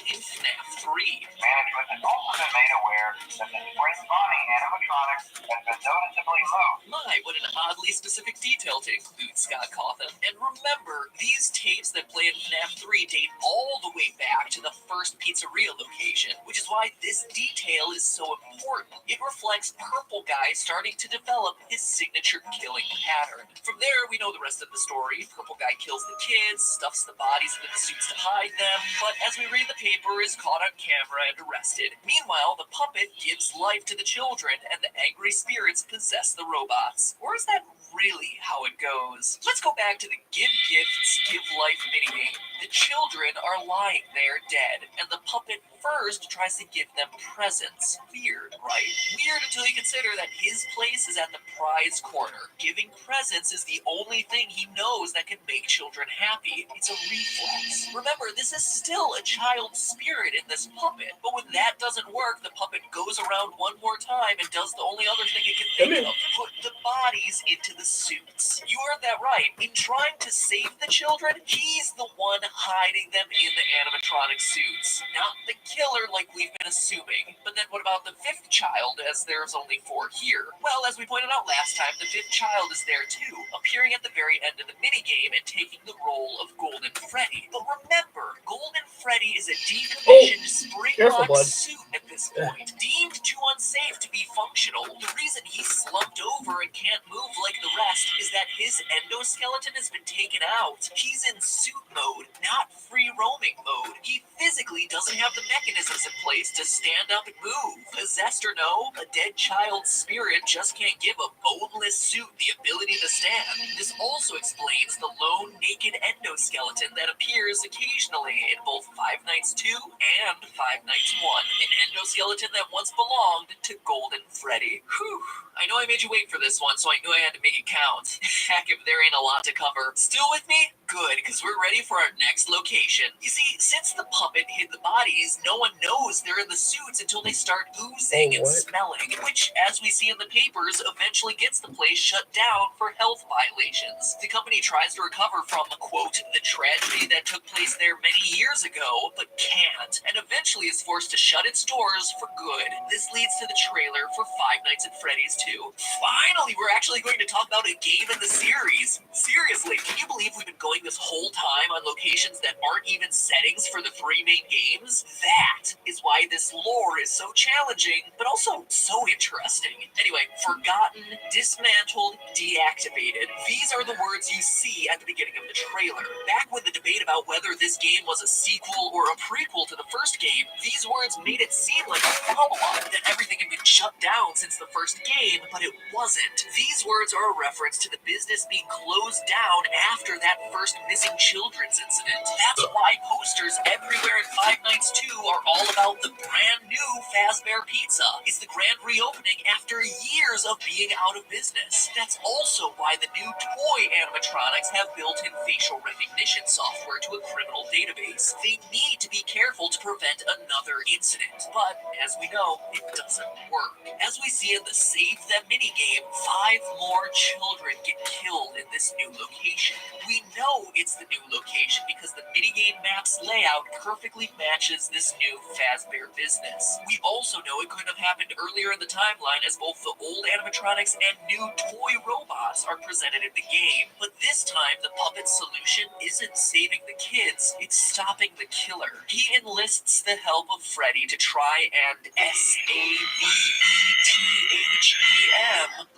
in FNAF 3. Management has also been made aware that the Spring Bonnie animatronic has been noticeably moved. My, what an oddly specific detail to include, Scott Cawthon. And remember, these tapes that play in FNAF 3 date all the way back to the first pizzeria location, which is why this detail is so important. It reflects Purple Guy starting to develop his signature killing pattern. From there, we know the rest of the story. Purple Guy kills the kids, stuffs the bodies into the suits to hide them, but as we read the paper, is caught on camera and arrested. Meanwhile, the puppet gives life to the children, and the angry spirits possess the robots. Or is that really how it goes? Let's go back to the Give Gifts, Give Life minigame. The children are lying there dead, and the puppet first tries to give them presents. Weird, right? Weird until you consider that his place is at the prize corner. Giving presents is the only thing he knows that can make children happy. It's a reflex. Remember, this is still a child spirit in this puppet, but when that doesn't work, the puppet goes around one more time and does the only other thing it can think of: put the bodies into the suits. You heard that right. In trying to save the children, he's the one hiding them in the animatronic suits. Not the killer like we've been assuming. But then what about the fifth child, as there's only 4 here? Well, as we pointed out last time, the fifth child is there too, appearing at the very end of the minigame and taking the role of Golden Freddy. But remember, Golden Freddy is a decommissioned spring-locked suit at this point, deemed too unsafe to be functional. The reason he's slumped over and can't move like the rest is that his endoskeleton has been taken out. He's in suit mode, not free roaming mode. He physically doesn't have the mechanisms in place to stand up and move. Possessed or no, a dead child's spirit just can't give a boneless suit the ability to stand. This also explains the lone naked endoskeleton that appears occasionally in both Five Nights 2 and Five Nights 1, an endoskeleton that once belonged to Golden Freddy. Whew. I know I made you wait for this one, so I knew I had to make it count. Heck, if there ain't a lot to cover. Still with me? Good, because we're ready for our next location. You see, since the puppet hid the bodies, no one knows they're in the suits until they start oozing and smelling, which, as we see in the papers, eventually gets the place shut down for health violations. The company tries to recover from, quote, the tragedy that took place there many years ago, but can't, and eventually is forced to shut its doors for good. This leads to the trailer for Five Nights at Freddy's 2. Finally, we're actually going to talk about a game in the series. Seriously, can you believe we've been going this whole time on locations that aren't even settings for the 3 main games? That is why this lore is so challenging, but also so interesting. Anyway, forgotten, dismantled, deactivated. These are the words you see at the beginning of the trailer. Back when the debate about whether this game was a sequel or a prequel to the first game, these words made it seem like a follow-up, that everything had been shut down since the first game, but it wasn't. These words are a reference to the business being closed down after that first missing children's incident. That's why posters everywhere in Five Nights 2 are all about the brand new Fazbear Pizza. It's the grand reopening after years of being out of business. That's also why the new toy animatronics have built-in facial recognition software to a criminal database. They need to be careful to prevent another incident, but as we know, it doesn't work. As we see in the Save Them minigame, 5 more children get killed in this new location. We know it's the new location because the minigame map's layout perfectly matches this new Fazbear business. We also know it couldn't have happened earlier in the timeline, as both the old animatronics and new toy robots are presented in the game. But this time, the puppet's solution isn't saving the kids, it's stopping the killer. He enlists the help of Freddy to try and SAVETHEM,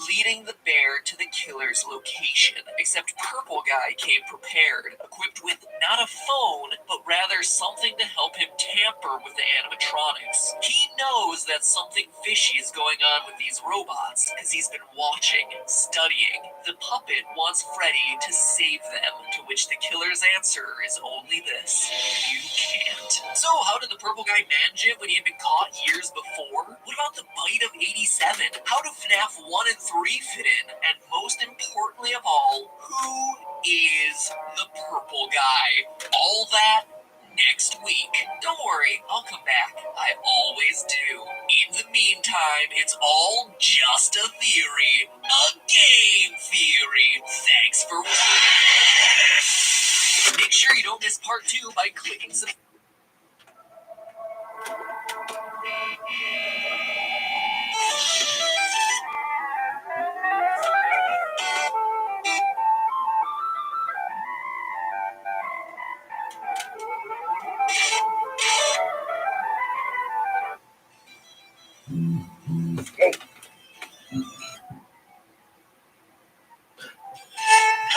leading the bear to the killer's location. Except Purple Guy came prepared, equipped with not a phone, but rather something to help him tamper with the animatronics. He knows that something fishy is going on with these robots, because he's been watching, studying. The puppet wants Freddy to save them, to which the killer's answer is only this: you can't. So how did the Purple Guy manage it when he had been caught years before? What about the bite of 87? How do FNAF 1 and 3 fit in? And most importantly of all, who is the Purple Guy? All that next week. Don't worry, I'll come back. I always do. In the meantime, it's all just a theory. A game theory. Thanks for watching. Make sure you don't miss part 2 by clicking subscribe.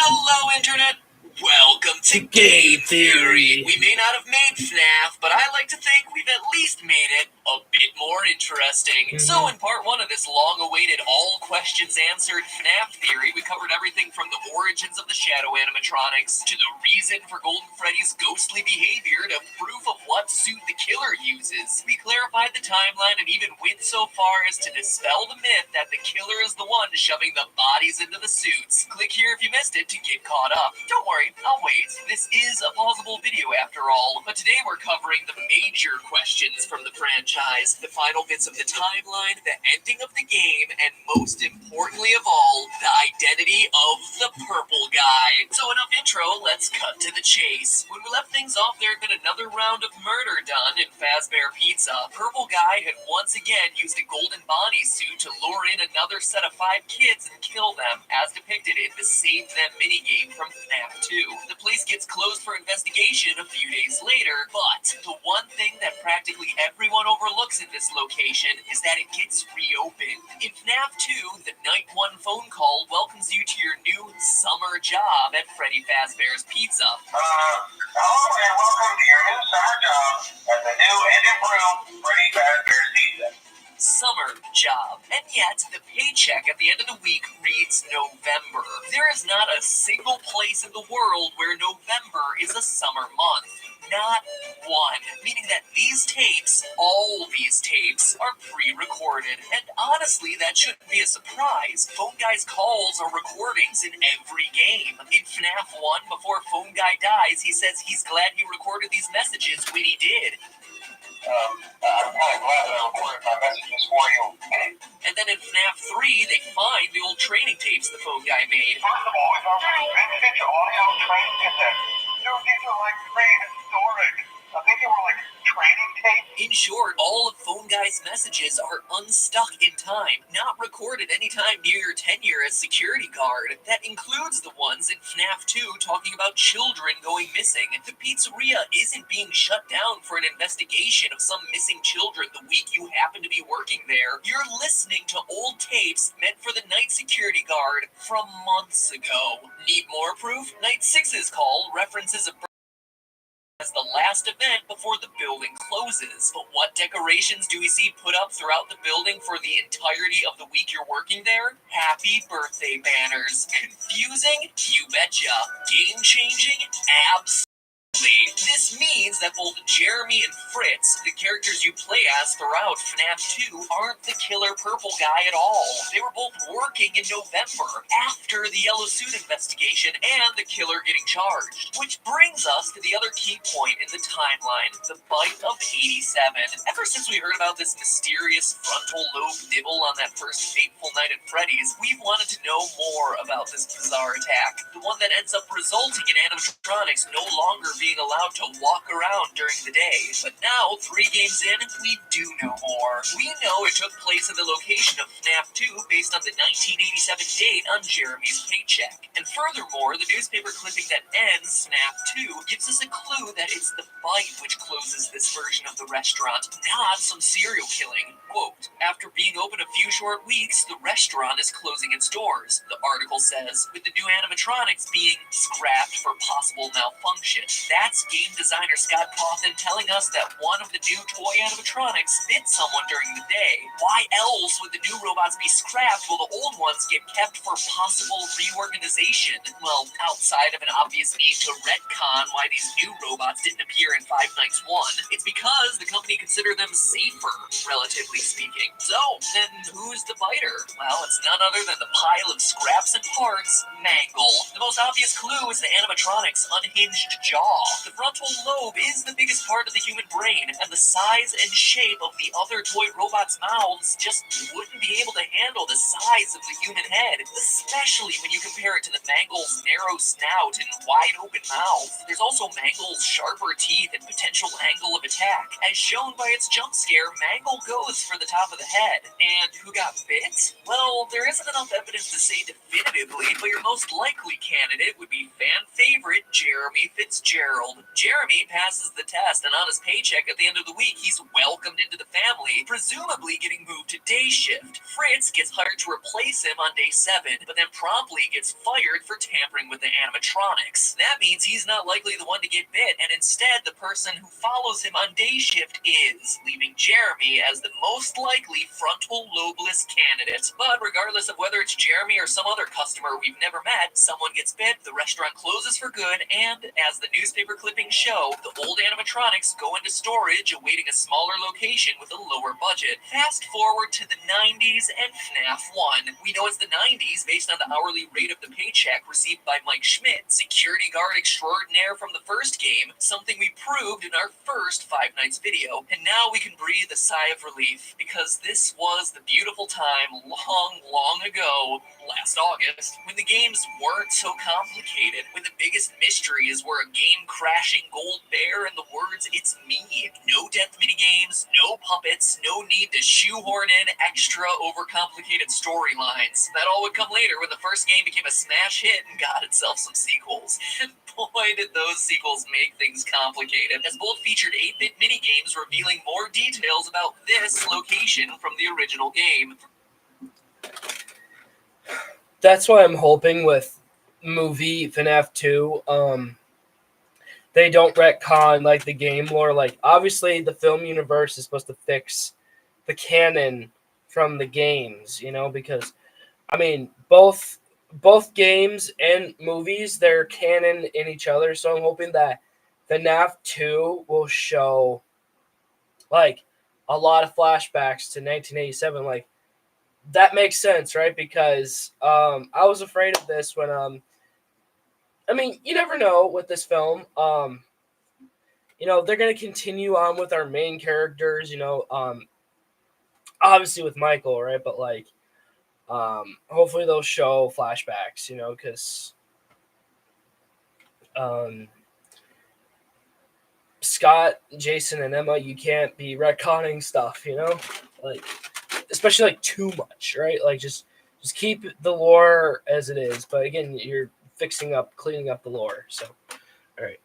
Hello, Internet! Welcome to Game Theory! We may not have made FNAF, but I like to think we've at least made it a bit more interesting. So in part 1 of this long-awaited, all-questions-answered FNAF theory, we covered everything from the origins of the shadow animatronics, to the reason for Golden Freddy's ghostly behavior, to proof of what suit the killer uses. We clarified the timeline and even went so far as to dispel the myth that the killer is the one shoving the bodies into the suits. Click here if you missed it to get caught up. Don't worry, I'll wait. This is a pausable video after all, but today we're covering the major questions from the franchise. guys, the final bits of the timeline, the ending of the game, and most importantly of all, the identity of the purple guy. So enough intro, let's cut to the chase. When we left things off, there had been another round of murder done in Fazbear Pizza. Purple guy had once again used a golden Bonnie suit to lure in another set of 5 kids and kill them, as depicted in the Save Them minigame from FNAF 2. The place gets closed for investigation a few days later, but the one thing that practically everyone overlooks in this location is that it gets reopened. In FNAF 2, the Night 1 phone call welcomes you to your new summer job at Freddy Fazbear's Pizza. Hello and welcome to your new summer job at the new and improved Freddy Fazbear's Pizza. Summer job. And yet, the paycheck at the end of the week reads November. There is not a single place in the world where November is a summer month. Not one. Meaning that these tapes, all these tapes, are pre-recorded. And honestly, that shouldn't be a surprise. Phone Guy's calls are recordings in every game. In FNAF 1, before Phone Guy dies, he says he's glad he recorded these messages when he did. I'm kind of glad that I recorded my messages for you. And then in FNAF 3, they find the old training tapes the Phone Guy made. First of all, it's our vintage audio training cassette. Dude, these are like prehistoric. I think they were like training tapes. In short, all of Phone Guy's messages are unstuck in time, not recorded anytime near your tenure as security guard. That includes the ones in FNAF 2 talking about children going missing. The pizzeria isn't being shut down for an investigation of some missing children the week you happen to be working there. You're listening to old tapes meant for the night security guard from months ago. Need more proof? Night 6's call references a as the last event before the building closes. But what decorations do we see put up throughout the building for the entirety of the week you're working there? Happy birthday banners. Confusing? You betcha. Game-changing? Absolutely. This means that both Jeremy and Fritz, the characters you play as throughout FNAF 2, aren't the killer purple guy at all. They were both working in November, after the yellow suit investigation and the killer getting charged. Which brings us to the other key point in the timeline, the bite of 87. Ever since we heard about this mysterious frontal lobe nibble on that first fateful night at Freddy's, we've wanted to know more about this bizarre attack. The one that ends up resulting in animatronics no longer being allowed to walk around during the day. But now, 3 games in, we do know more. We know it took place in the location of FNAF 2 based on the 1987 date on Jeremy's paycheck. And furthermore, the newspaper clipping that ends FNAF 2 gives us a clue that it's the bite which closes this version of the restaurant, not some serial killing. Quote, after being open a few short weeks, the restaurant is closing its doors, the article says, with the new animatronics being scrapped for possible malfunction. That's game designer Scott Cawthon telling us that one of the new toy animatronics bit someone during the day. Why else would the new robots be scrapped while the old ones get kept for possible reorganization? Well, outside of an obvious need to retcon why these new robots didn't appear in Five Nights 1, it's because the company considered them safer, relatively speaking. So, then who's the biter? Well, it's none other than the pile of scraps and parts, Mangle. The most obvious clue is the animatronic's unhinged jaw. The frontal lobe is the biggest part of the human brain, and the size and shape of the other toy robots' mouths just wouldn't be able to handle the size of the human head, especially when you compare it to the Mangle's narrow snout and wide open mouth. There's also Mangle's sharper teeth and potential angle of attack. As shown by its jump scare, Mangle goes for the top of the head. And who got bit? Well, there isn't enough evidence to say definitively, but your most likely candidate would be fan favorite Jeremy Fitzgerald. Jeremy passes the test, and on his paycheck at the end of the week, he's welcomed into the family, presumably getting moved to day shift. Fritz gets hired to replace him on day 7, but then promptly gets fired for tampering with the animatronics. That means he's not likely the one to get bit, and instead the person who follows him on day shift is, leaving Jeremy as the most likely frontal lobeless candidate. But regardless of whether it's Jeremy or some other customer we've never met, someone gets bit, the restaurant closes for good, and as the newspaper clippings show, the old animatronics go into storage awaiting a smaller location with a lower budget. Fast forward to the 90s and FNAF 1. We know it's the 90s based on the hourly rate of the paycheck received by Mike Schmidt, security guard extraordinaire from the first game, something we proved in our first Five Nights video. And now we can breathe a sigh of relief, because this was the beautiful time long ago, last August, when the games weren't so complicated, when the biggest mysteries were a game-crashing gold bear and the words, "It's me." No death minigames, no puppets, no need to shoehorn in extra overcomplicated storylines. That all would come later when the first game became a smash hit and got itself some sequels. And boy, did those sequels make things complicated, as both featured 8-bit minigames revealing more details about this location from the original game. That's why I'm hoping with movie FNAF 2, they don't retcon like the game lore. Like, obviously the film universe is supposed to fix the canon from the games, you know, because I mean both games and movies, they're canon in each other. So I'm hoping that FNAF 2 will show like a lot of flashbacks to 1987. Like, that makes sense, right? Because I was afraid of this when I mean, you never know with this film. You know, they're gonna continue on with our main characters, you know, obviously with Michael, right? But like hopefully they'll show flashbacks, you know, because Scott, Jason, and Emma, you can't be retconning stuff, you know, like, especially like too much, right? Like, just keep the lore as it is, but again, you're cleaning up the lore. So, all right.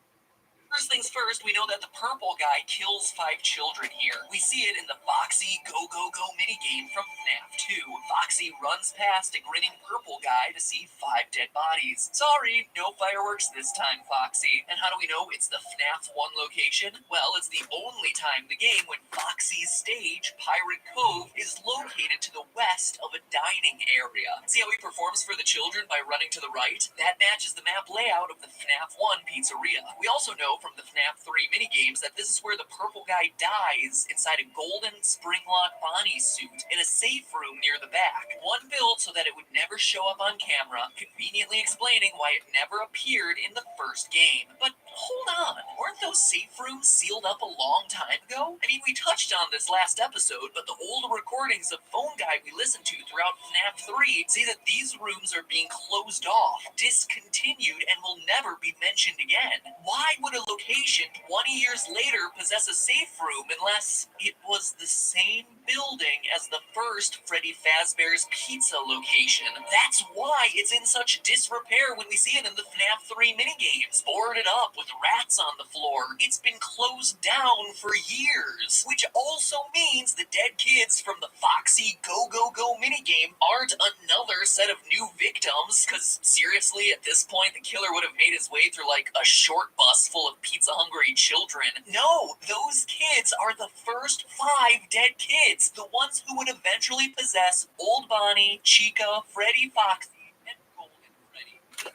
First things first, we know that the purple guy kills 5 children here. We see it in the Foxy Go Go Go minigame from FNAF 2. Foxy runs past a grinning purple guy to see 5 dead bodies. Sorry, no fireworks this time, Foxy. And how do we know it's the FNAF 1 location? Well, it's the only time in the game when Foxy's stage, Pirate Cove, is located to the west of a dining area. See how he performs for the children by running to the right? That matches the map layout of the FNAF 1 pizzeria. We also know from the FNAF 3 minigames that this is where the purple guy dies inside a golden spring-lock Bonnie suit in a safe room near the back. One built so that it would never show up on camera, conveniently explaining why it never appeared in the first game. But hold on, weren't those safe rooms sealed up a long time ago? I mean, we touched on this last episode, but the old recordings of Phone Guy we listened to throughout FNAF 3 say that these rooms are being closed off, discontinued, and will never be mentioned again. Why would a location 20 years later possess a safe room unless it was the same building as the first Freddy Fazbear's Pizza location? That's why it's in such disrepair when we see it in the FNAF 3 minigames, boarded up with rats on the floor. It's been closed down for years, which also means the dead kids from the Foxy Go Go Go minigame aren't another set of new victims, because seriously, at this point, the killer would have made his way through like a short bus full of pizza-hungry children. No, those kids are the first 5 dead kids, the ones who would eventually possess Old Bonnie, Chica, Freddy Foxy, and Golden Freddy. The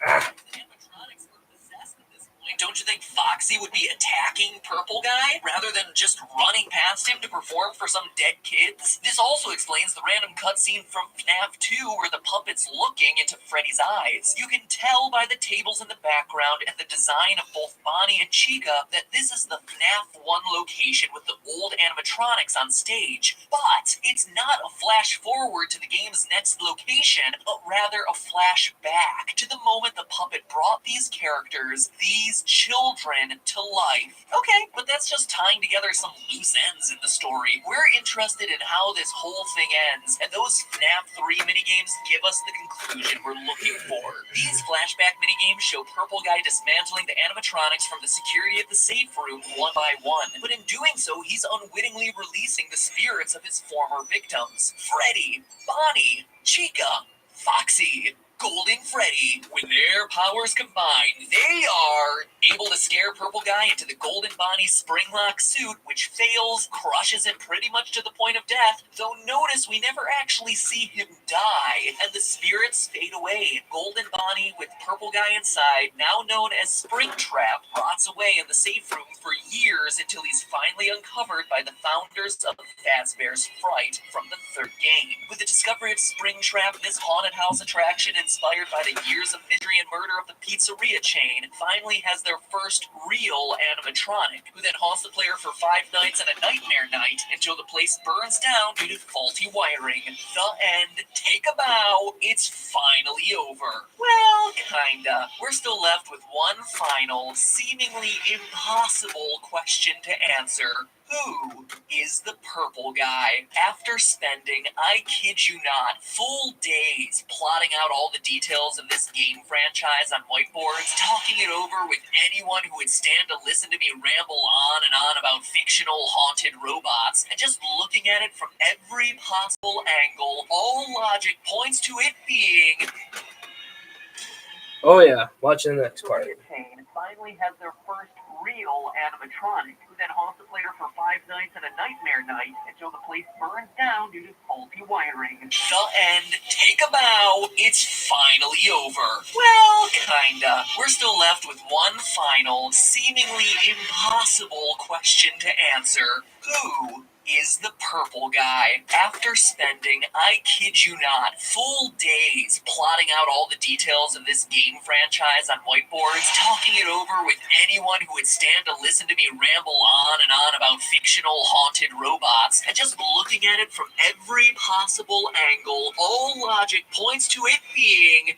animatronics were possessed at this point. Don't you think Foxy would be attacking Purple Guy rather than just running past him to perform for some dead kids? This also explains the random cutscene from FNAF 2 where the puppet's looking into Freddy's eyes. You can tell by the tables in the background and the design of both Bonnie and Chica that this is the FNAF 1 location with the old animatronics on stage. But it's not a flash forward to the game's next location, but rather a flashback to the moment the puppet brought these characters, these children, to life. Okay, but that's just tying together some loose ends in the story. We're interested in how this whole thing ends, and those FNAF 3 minigames give us the conclusion we're looking for. These flashback minigames show Purple Guy dismantling the animatronics from the security of the safe room one by one, but in doing so, he's unwittingly releasing the spirits of his former victims. Freddy, Bonnie, Chica, Foxy. Golden Freddy. When their powers combine, they are able to scare Purple Guy into the Golden Bonnie spring-lock suit, which fails, crushes him pretty much to the point of death, though notice we never actually see him die, and the spirits fade away. Golden Bonnie, with Purple Guy inside, now known as Springtrap, rots away in the safe room for years until he's finally uncovered by the founders of Fazbear's Fright from the third game. With the discovery of Springtrap, this haunted house attraction, inspired by the years of misery and murder of the pizzeria chain, finally has their first real animatronic, who then haunts the player for 5 nights and a nightmare night until the place burns down due to faulty wiring. The end. Take a bow. It's finally over. Well, kinda. We're still left with one final, seemingly impossible question to answer. Who is the Purple Guy? After spending, I kid you not, full days plotting out all the details of this game franchise on whiteboards, talking it over with anyone who would stand to listen to me ramble on and on about fictional haunted robots, and just looking at it from every possible angle, all logic points to it being... Oh yeah, watch the next part. Chain finally has their first real animatronic, who then haunts the player for 5 nights and a nightmare night until the place burns down due to faulty wiring. The end. Take a bow. It's finally over. Well, kinda. We're still left with one final, seemingly impossible question to answer. Who is the Purple Guy? After spending, I kid you not, full days plotting out all the details of this game franchise on whiteboards, talking it over with anyone who would stand to listen to me ramble on and on about fictional haunted robots, and just looking at it from every possible angle, all logic points to it being...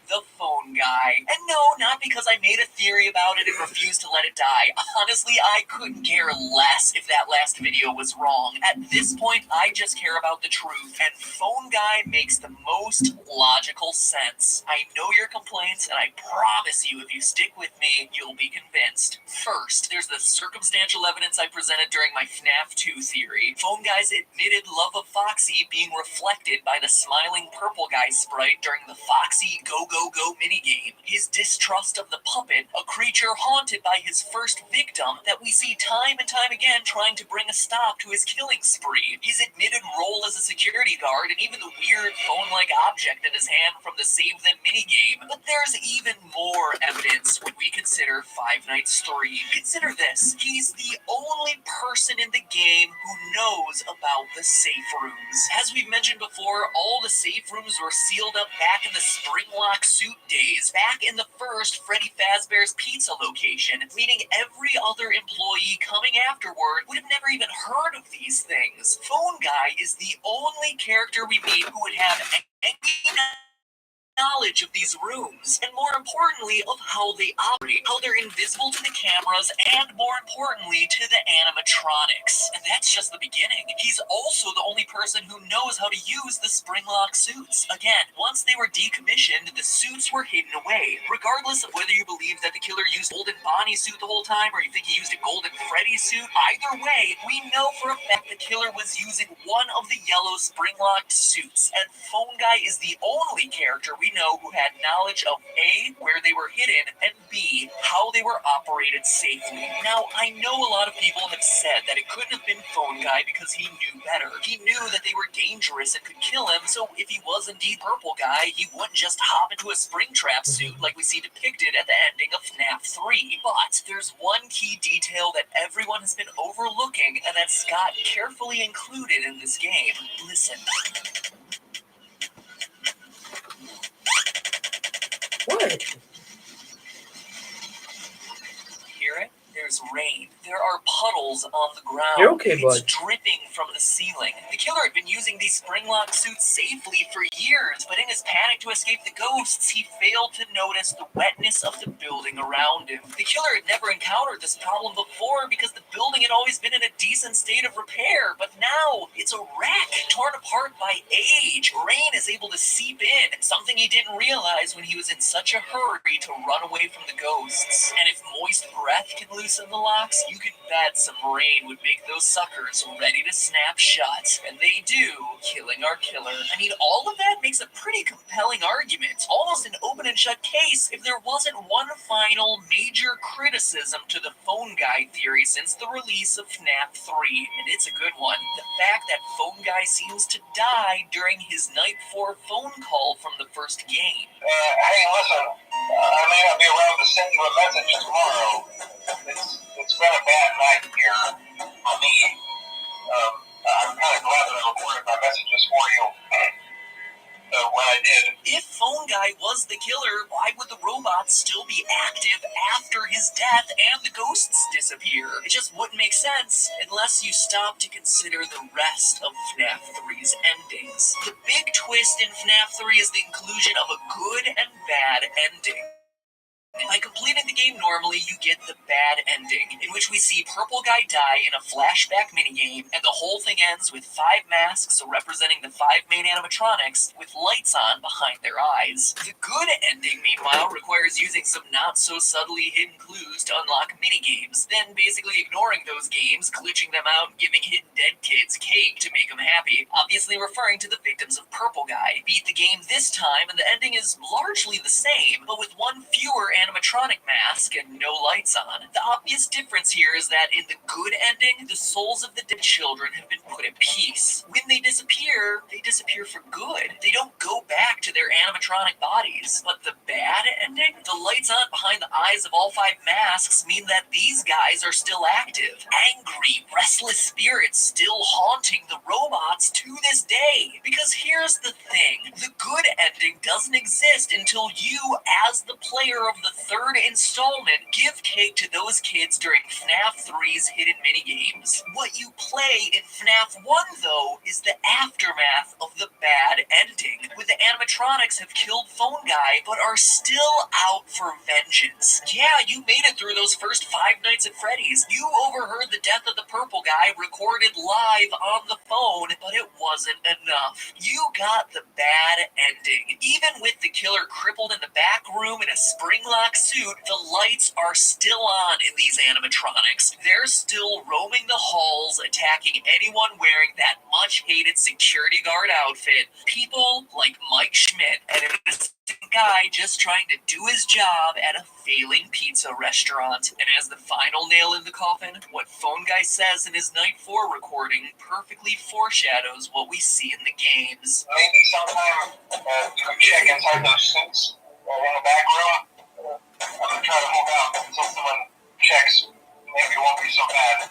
the phone guy. And no, not because I made a theory about it and refused to let it die. Honestly, I couldn't care less if that last video was wrong. At this point, I just care about the truth, and phone guy makes the most logical sense. I know your complaints, and I promise you, if you stick with me, you'll be convinced. First, there's the circumstantial evidence I presented during my FNAF 2 theory. Phone guy's admitted love of Foxy being reflected by the smiling purple guy sprite during the Foxy Go minigame. His distrust of the puppet, a creature haunted by his first victim that we see time and time again trying to bring a stop to his killing spree. His admitted role as a security guard, and even the weird phone-like object in his hand from the Save Them minigame. But there's even more evidence when we consider Five Nights 3. Consider this. He's the only person in the game who knows about the safe rooms. As we've mentioned before, all the safe rooms were sealed up back in the Springlock suit days, back in the first Freddy Fazbear's Pizza location, meaning every other employee coming afterward would have never even heard of these things. Phone Guy is the only character we meet who would have any knowledge of these rooms, and more importantly, of how they operate, how they're invisible to the cameras, and more importantly, to the animatronics. And that's just the beginning. He's also the only person who knows how to use the Springlock suits. Again, once they were decommissioned, the suits were hidden away. Regardless of whether you believe that the killer used Golden Bonnie suit the whole time, or you think he used a Golden Freddy suit, either way, we know for a fact the killer was using one of the yellow Springlock suits, and Phone Guy is the only character we know who had knowledge of A, where they were hidden, and B, how they were operated safely. Now, I know a lot of people have said that it couldn't have been Phone Guy because he knew better. He knew that they were dangerous and could kill him, so if he was indeed Purple Guy, he wouldn't just hop into a Springtrap suit like we see depicted at the ending of FNAF 3. But there's one key detail that everyone has been overlooking, and that Scott carefully included in this game. Listen. What? Hear it? There's rain. There are puddles on the ground. You're okay, bud. It's dripping from the ceiling. The killer had been using these Springlock suits safely for years, but in his panic to escape the ghosts, he failed to notice the wetness of the building around him. The killer had never encountered this problem before because the building building had always been in a decent state of repair, but now it's a wreck, torn apart by age. Rain is able to seep in, something he didn't realize when he was in such a hurry to run away from the ghosts. And if moist breath can loosen the locks, you could bet some rain would make those suckers ready to snap shut. And they do, killing our killer. I mean, all of that makes a pretty compelling argument, almost an open and shut case, if there wasn't one final major criticism to the phone guy theory since the release of FNAF 3, and it's a good one. The fact that phone guy seems to die during his night 4 phone call from the first game. Hey, listen, I may not be around to send you a message tomorrow. It's been a bad night here for me. I'm kind of glad that I recorded my messages for you when I did. If Phone Guy was the killer, why would the robots still be active after his death and the ghosts disappear? It just wouldn't make sense unless you stop to consider the rest of FNAF 3's endings. The big twist in FNAF 3 is the inclusion of a good and bad ending. By completing the game normally, you get the bad ending, in which we see Purple Guy die in a flashback minigame, and the whole thing ends with 5 masks representing the 5 main animatronics with lights on behind their eyes. The good ending, meanwhile, requires using some not-so-subtly hidden clues to unlock minigames, then basically ignoring those games, glitching them out, and giving hidden dead kids cake to make them happy, obviously referring to the victims of Purple Guy. Beat the game this time, and the ending is largely the same, but with one fewer animatronic mask and no lights on. The obvious difference here is that in the good ending, the souls of the dead children have been put at peace. When they disappear for good. They don't go back to their animatronic bodies. But the bad ending, the lights on behind the eyes of all 5 masks mean that these guys are still active. Angry, restless spirits still haunting the robots to this day. Because here's the thing, the good ending doesn't exist until you, as the player of the 3rd installment, give cake to those kids during FNAF 3's hidden minigames. What you play in FNAF 1, though, is the aftermath of the bad ending, when the animatronics have killed Phone Guy, but are still out for vengeance. Yeah, you made it through those first 5 nights at Freddy's. You overheard the death of the Purple Guy recorded live on the phone, but it wasn't enough. You got the bad ending. Even with the killer crippled in the back room in a spring-lock suit, the lights are still on in these animatronics. They're still roaming the halls, attacking anyone wearing that much-hated security guard outfit. People like Mike Schmidt, an innocent guy just trying to do his job at a failing pizza restaurant. And as the final nail in the coffin, what Phone Guy says in his Night 4 recording perfectly foreshadows what we see in the games. Maybe sometime you can check inside those suits in the back room. I'm going to try to hold out until someone checks. Maybe it won't be so bad.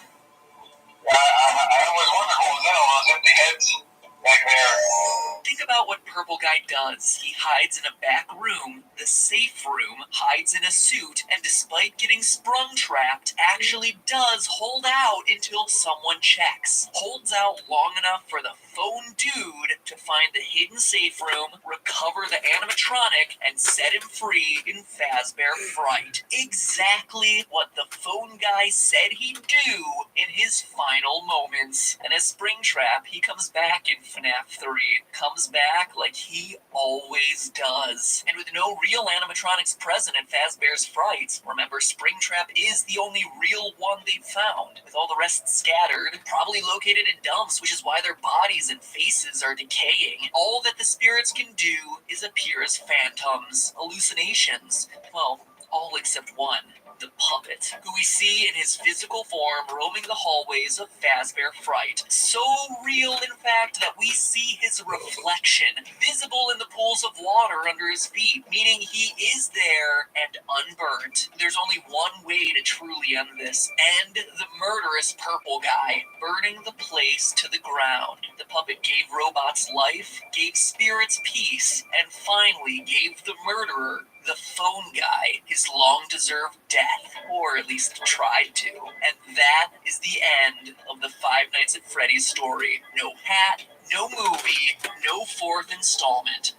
I always wonder who was in all those empty heads back there. Think about what Purple Guy does. He hides in a back room, the safe room, hides in a suit, and despite getting sprung-trapped, actually does hold out until someone checks. Holds out long enough for the phone dude to find the hidden safe room, recover the animatronic, and set him free in Fazbear Fright. Exactly what the Phone Guy said he'd do in his final moments. And as Springtrap, he comes back in FNAF 3. Comes back like he always does. And with no real animatronics present at Fazbear's Fright, remember Springtrap is the only real one they've found, with all the rest scattered, probably located in dumps, which is why their bodies and faces are decaying. All that the spirits can do is appear as phantoms, hallucinations. Well, all except one. The puppet, who we see in his physical form roaming the hallways of Fazbear Fright. So real, in fact, that we see his reflection, visible in the pools of water under his feet, meaning he is there and unburnt. There's only one way to truly end this. End the murderous Purple Guy, burning the place to the ground. The puppet gave robots life, gave spirits peace, and finally gave the murderer, the Phone Guy, his long-deserved death, or at least tried to. And that is the end of the Five Nights at Freddy's story. No hat, no movie, no 4th installment.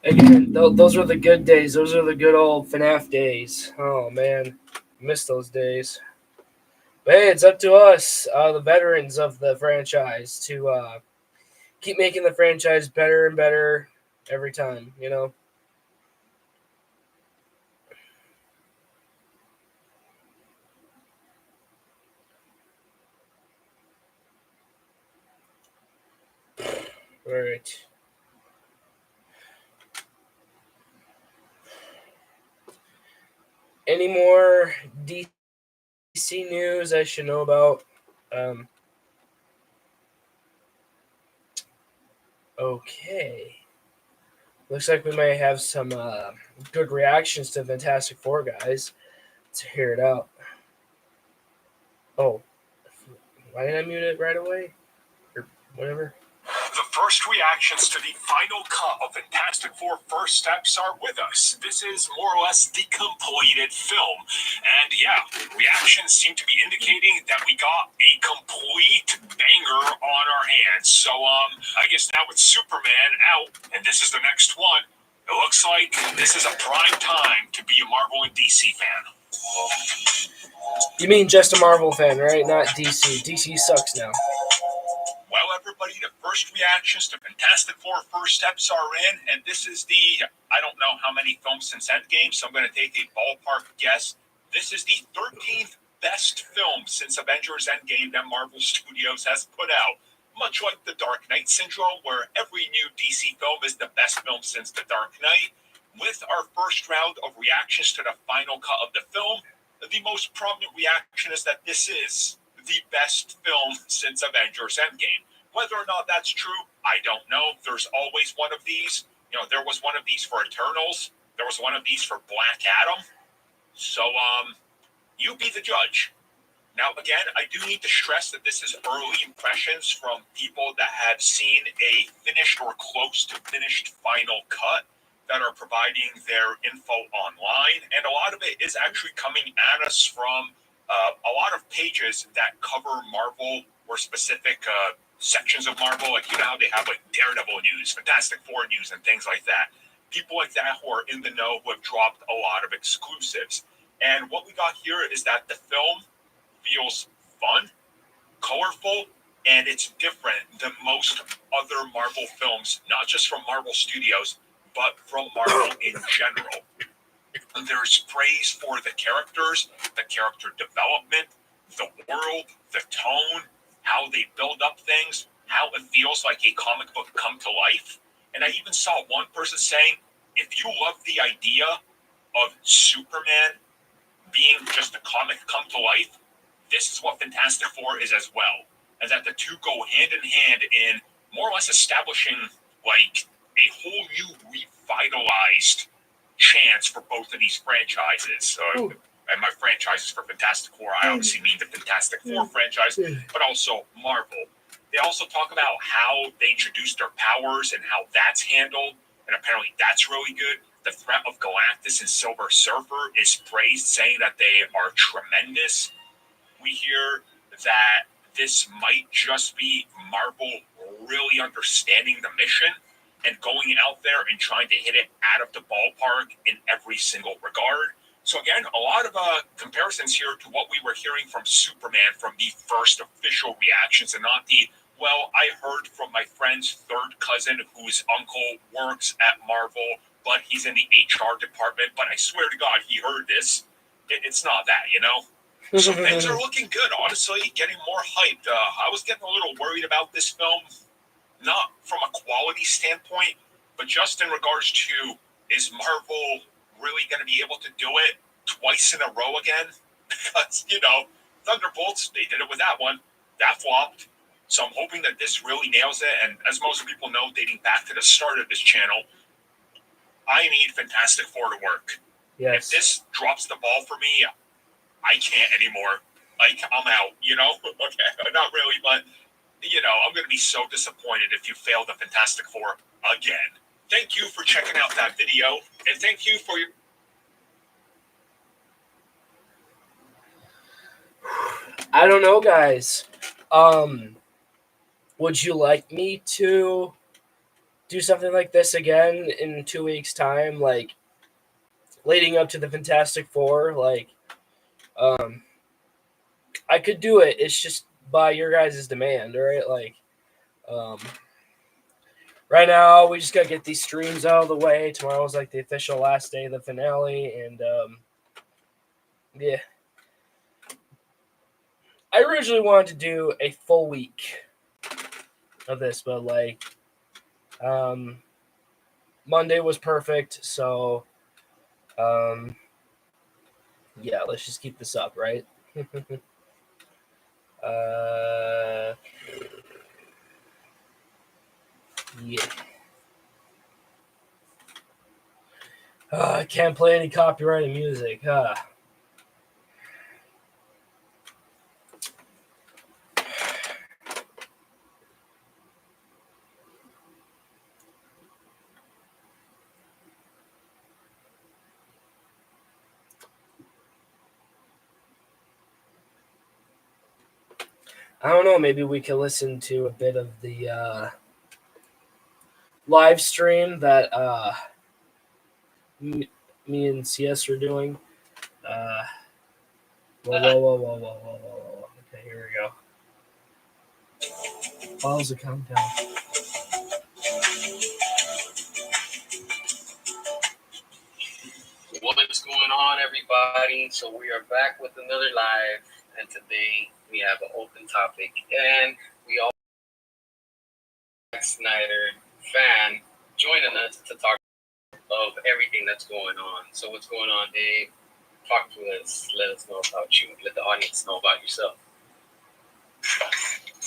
Again, those were the good days. Those are the good old FNAF days. Oh, man. Miss those days. But hey, it's up to us, the veterans of the franchise, to keep making the franchise better and better every time, you know? All right. Any more DC news I should know about? Um, okay. Looks like we might have some good reactions to Fantastic Four, guys. Let's hear it out. Oh, why didn't I mute it right away? Or whatever. The first reactions to the final cut of Fantastic Four First Steps are with us. This is more or less the completed film. And yeah, reactions seem to be indicating that we got a complete banger on our hands. So, I guess now with Superman out, and this is the next one, it looks like this is a prime time to be a Marvel and DC fan. You mean just a Marvel fan, right? Not DC. DC sucks now. Well, everybody, the first reactions to Fantastic Four First Steps are in, and this is the, I don't know how many films since Endgame, so I'm going to take a ballpark guess. This is the 13th best film since Avengers Endgame that Marvel Studios has put out. Much like the Dark Knight syndrome, where every new DC film is the best film since the Dark Knight. With our first round of reactions to the final cut of the film, the most prominent reaction is that this is the best film since Avengers Endgame. Whether or not that's true, I don't know. There's always one of these. You know, there was one of these for Eternals. There was one of these for Black Adam. So, you be the judge. Now, again, I do need to stress that this is early impressions from people that have seen a finished or close to finished final cut that are providing their info online. And a lot of it is actually coming at us from a lot of pages that cover Marvel or specific sections of Marvel. Like, you know how they have like Daredevil news, Fantastic Four news, and things like that. People like that who are in the know who have dropped a lot of exclusives. And what we got here is that the film feels fun, colorful, and it's different than most other Marvel films, not just from Marvel Studios, but from Marvel in general. There's praise for the characters, the character development, the world, the tone, how they build up things, how it feels like a comic book come to life. And I even saw one person saying, if you love the idea of Superman being just a comic come to life, this is what Fantastic Four is as well. And that the two go hand in hand in more or less establishing like a whole new revitalized chance for both of these franchises. And my franchises for Fantastic Four, I obviously mean the Fantastic Four franchise, but also Marvel. They also talk about how they introduced their powers and how that's handled, and apparently that's really good. The threat of Galactus and Silver Surfer is praised, saying that they are tremendous. We hear that this might just be Marvel really understanding the mission and going out there and trying to hit it out of the ballpark in every single regard. So again, a lot of comparisons here to what we were hearing from Superman from the first official reactions, and not the, well, I heard from my friend's third cousin whose uncle works at Marvel, but he's in the HR department, but I swear to God, he heard this. It's not that, you know? So things are looking good, honestly, getting more hyped. I was getting a little worried about this film, not from a quality standpoint, but just in regards to, is Marvel really going to be able to do it twice in a row again? Because, you know, Thunderbolts, they did it with that one. That flopped. So I'm hoping that this really nails it. And as most people know, dating back to the start of this channel, I need Fantastic Four to work. Yes. If this drops the ball for me, I can't anymore. Like, I'm out, you know? Okay, not really, but, you know, I'm going to be so disappointed if you fail the Fantastic Four again. Thank you for checking out that video, and thank you for your... I don't know, guys. Would you like me to do something like this again in 2 weeks' time, like leading up to the Fantastic Four? Like, I I could do it. It's just by your guys' demand, right? Like, right now we just gotta get these streams out of the way. Tomorrow's like the official last day of the finale, and yeah. I originally wanted to do a full week of this, but like, Monday was perfect, so yeah, let's just keep this up, right? Yeah. I can't play any copyrighted music. I don't know. Maybe we can listen to a bit of the live stream that me and CS are doing. Whoa. Okay, here we go. Pause the countdown. What's going on, everybody? So we are back with another live, and today we have an open topic, and we all Zack Snyder fan joining us to talk of everything that's going on. So what's going on, Dave? Talk to us. Let us know about you. Let the audience know about yourself.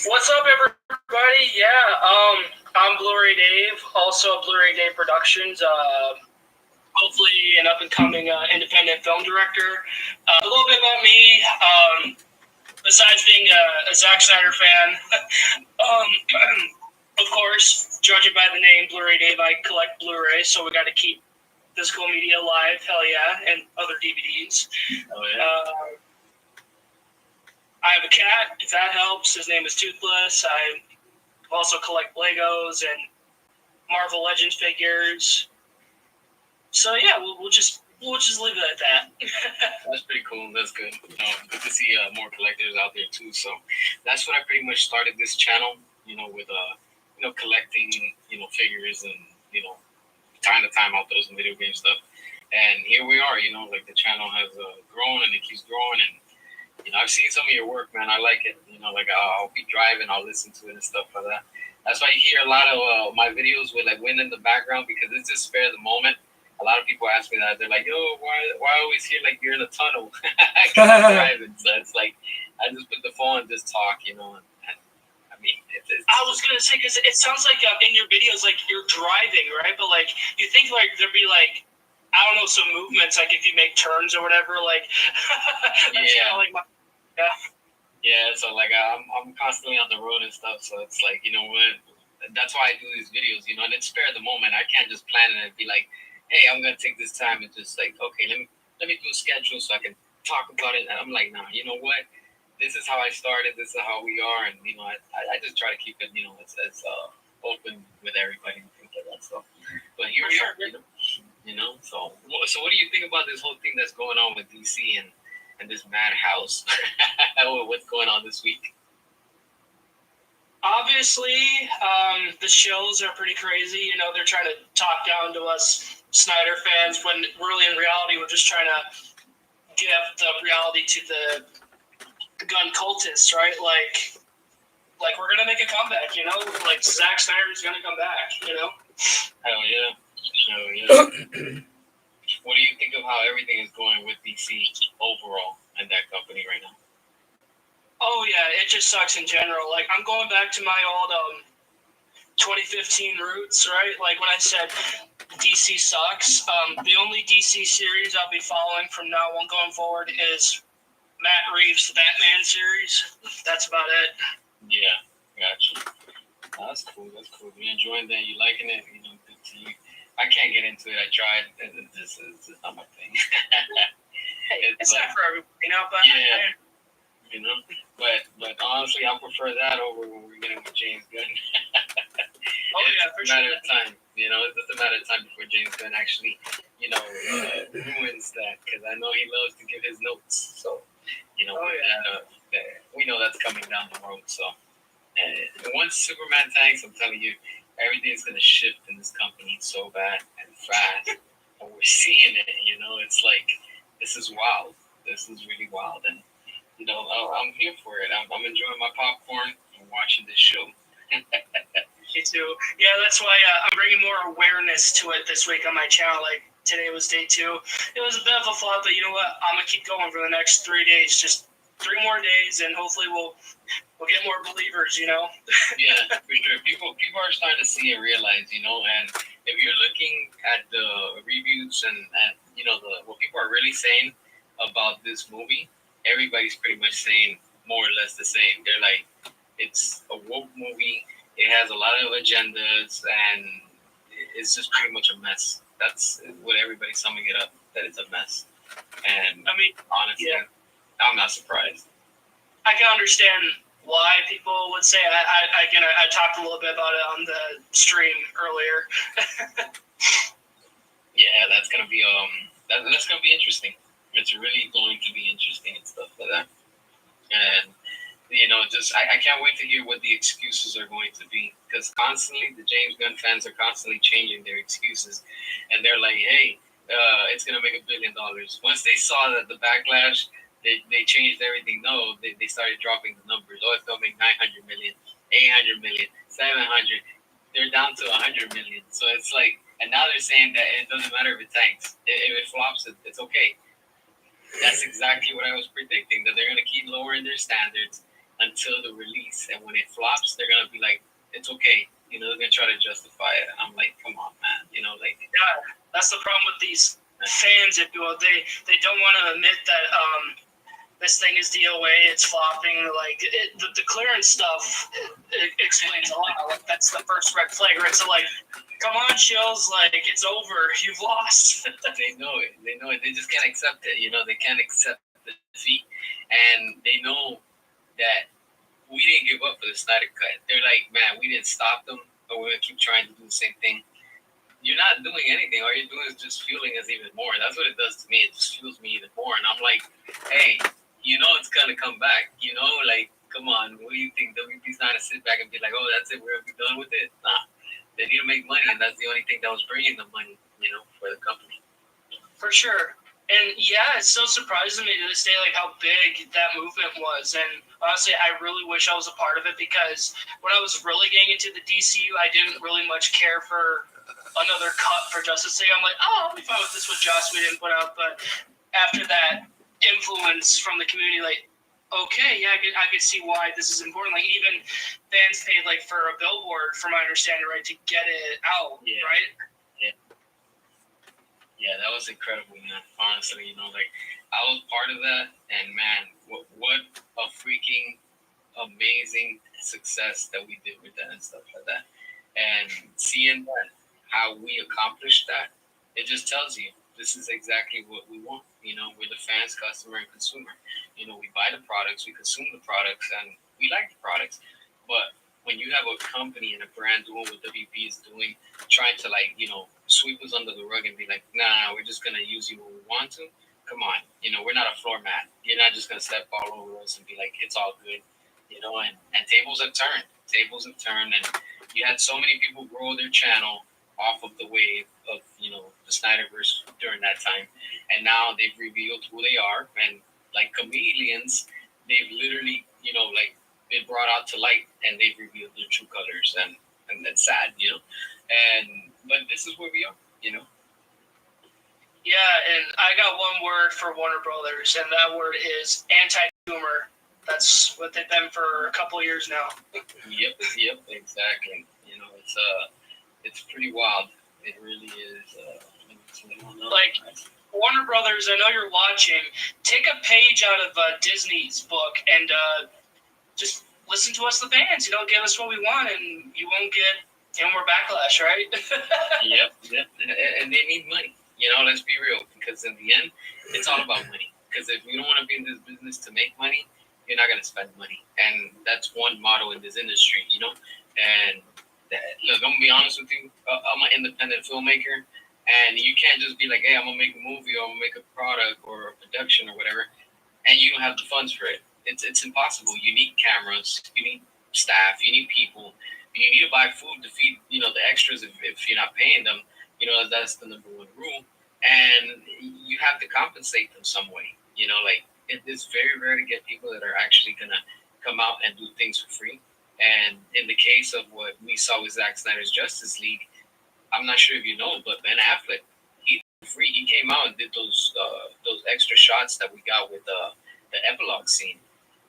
What's up, everybody? Yeah, I'm Blu-rayDave, also Blu-rayDave Productions. Hopefully an up-and-coming independent film director. A little bit about me. Besides being a Zack Snyder fan, of course, judging by the name Blu-rayDave, I collect Blu-ray, so we got to keep physical media alive. Hell yeah, and other DVDs. Oh yeah. I have a cat, if that helps. His name is Toothless. I also collect Legos and Marvel Legends figures. So yeah, we'll just leave it at that. That's pretty cool. That's good. Good to see more collectors out there too. So that's what I pretty much started this channel. With collecting figures and time to time out those video game stuff. And here we are. Like the channel has grown and it keeps growing. And I've seen some of your work, man. I like it. Like I'll be driving, I'll listen to it and stuff like that. That's why you hear a lot of my videos with like wind in the background because it's just spare the moment. A lot of people ask me that. They're like, "Yo, why always hear like you're in a tunnel?" Because I'm driving. So it's like I just put the phone and just talk, And, I mean, I was gonna say because it sounds like in your videos like you're driving, right? But like you think like there'd be like I don't know some movements like if you make turns or whatever. Like that's yeah, like yeah. So like I'm constantly on the road and stuff. So it's like what. That's why I do these videos, and it's spare the moment. I can't just plan it and be like, hey, I'm gonna take this time and just like, okay, let me do a schedule so I can talk about it. And I'm like, nah, you know what? This is how I started. This is how we are, and I just try to keep it, as open with everybody and things like that. So, but here we are, So what do you think about this whole thing that's going on with DC and this madhouse? What's going on this week? Obviously, the shows are pretty crazy. They're trying to talk down to us Snyder fans when really in reality we're just trying to give the reality to the gun cultists, right? Like we're gonna make a comeback, Like Zack Snyder's gonna come back, Hell yeah. What do you think of how everything is going with DC overall and that company right now? Oh yeah, it just sucks in general. Like I'm going back to my old 2015 roots, right? Like when I said DC sucks. The only DC series I'll be following from now on going forward is Matt Reeves' Batman series. That's about it. Yeah, gotcha. Oh, that's cool. You enjoying that? You liking it? Good to you. I can't get into it. I tried. It's just not my thing. It's not for everybody, but yeah. But honestly, I prefer that over when we're getting with James Gunn. It's a matter of time. It's just a matter of time before James Gunn actually, ruins that because I know he loves to give his notes. So, we know that's coming down the road. So once Superman tanks, I'm telling you, everything's gonna shift in this company so bad and fast. And we're seeing it. It's like this is wild. This is really wild, and I'm here for it. I'm enjoying my popcorn and watching this show. Me too. Yeah, that's why I'm bringing more awareness to it this week on my channel. Like today was day 2. It was a bit of a flop, but you know what? I'm gonna keep going for the next 3 days. Just 3 more days, and hopefully we'll get more believers. Yeah, for sure. People are starting to see and realize, and if you're looking at the reviews and what people are really saying about this movie, everybody's pretty much saying more or less the same. They're like, it's a woke movie. It has a lot of agendas, and it's just pretty much a mess. That's what everybody's summing it up, that it's a mess. And I mean, honestly, yeah. I'm not surprised. I can understand why people would say. I talked a little bit about it on the stream earlier. Yeah, that's gonna be that's gonna be interesting. It's really going to be interesting and stuff like that. And I can't wait to hear what the excuses are going to be, because constantly the James Gunn fans are constantly changing their excuses, and they're like, hey, it's gonna make $1 billion. Once they saw that the backlash, they changed everything. No, they started dropping the numbers. Oh, it's gonna make 900 million, 800 million, 700. They're down to 100 million. So it's like, and now they're saying that it doesn't matter if it tanks. If it flops, it's okay. That's exactly what I was predicting, that they're gonna keep lowering their standards until the release, and when it flops, they're gonna be like, it's okay. They're gonna try to justify it. And I'm like, come on, man. Yeah, that's the problem with these fans. If you will, they don't want to admit that this thing is DOA, it's flopping. Like the clearance stuff, it explains a lot. Like that's the first red flag, right? So like, come on, Chills, like it's over. You've lost. They know it. They just can't accept it. They can't accept the defeat, and they know that we didn't give up for the Snyder Cut. They're like, man, we didn't stop them, but we're gonna keep trying to do the same thing. You're not doing anything. All you're doing is just fueling us even more. That's what it does to me. It just fuels me even more. And I'm like, hey, it's gonna come back. Like, come on. What do you think? WB's not gonna sit back and be like, oh, that's it. We're gonna be done with it. Nah, they need to make money, and that's the only thing that was bringing them money, for the company. For sure. And yeah, it's so surprising me to this day, like how big that movement was. And honestly, I really wish I was a part of it, because when I was really getting into the DCU, I didn't really much care for another cut for Justice League. I'm like, oh, I'll be fine with this what Joss Whedon put out. But after that influence from the community, like, okay, yeah, I could see why this is important. Like even fans paid like for a billboard, from my understanding, right, to get it out, Yeah. right? Yeah, that was incredible, man. Honestly, like I was part of that, and man, what a freaking amazing success that we did with that and stuff like that. And seeing that, how we accomplished that, it just tells you this is exactly what we want. We're the fans, customer, and consumer. We buy the products, we consume the products, and we like the products. But when you have a company and a brand doing what WB is doing, trying to sweep us under the rug and be like, nah, we're just gonna use you when we want to. Come on, we're not a floor mat. You're not just gonna step all over us and be like, it's all good, and tables have turned. And you had so many people grow their channel off of the wave of the Snyderverse during that time, and now they've revealed who they are, and like chameleons, they've literally been brought out to light, and they've revealed their true colors, and it's sad, but this is where we are. Yeah, and I got one word for Warner Brothers, and that word is anti-humor. That's what they've been for a couple of years now. Yep, exactly. It's pretty wild. It really is. Like Warner Brothers, I know you're watching. Take a page out of Disney's book and just listen to us, the fans. Give us what we want, and you won't get more backlash, right? Yep. And they need money. Let's be real, because in the end, it's all about money. Because if you don't want to be in this business to make money, you're not going to spend money. And that's one motto in this industry, And look, I'm going to be honest with you. I'm an independent filmmaker, and you can't just be like, hey, I'm going to make a movie, or I'm going to make a product or a production or whatever, and you don't have the funds for it. it's impossible. You need cameras, you need staff, you need people, you need to buy food to feed the extras if you're not paying them. That's the number one rule, and you have to compensate them some way. Like it's very rare to get people that are actually gonna come out and do things for free. And in the case of what we saw with Zack Snyder's Justice League, I'm not sure if you know, but Ben Affleck, he did free. He came out and did those extra shots that we got with the epilogue scene,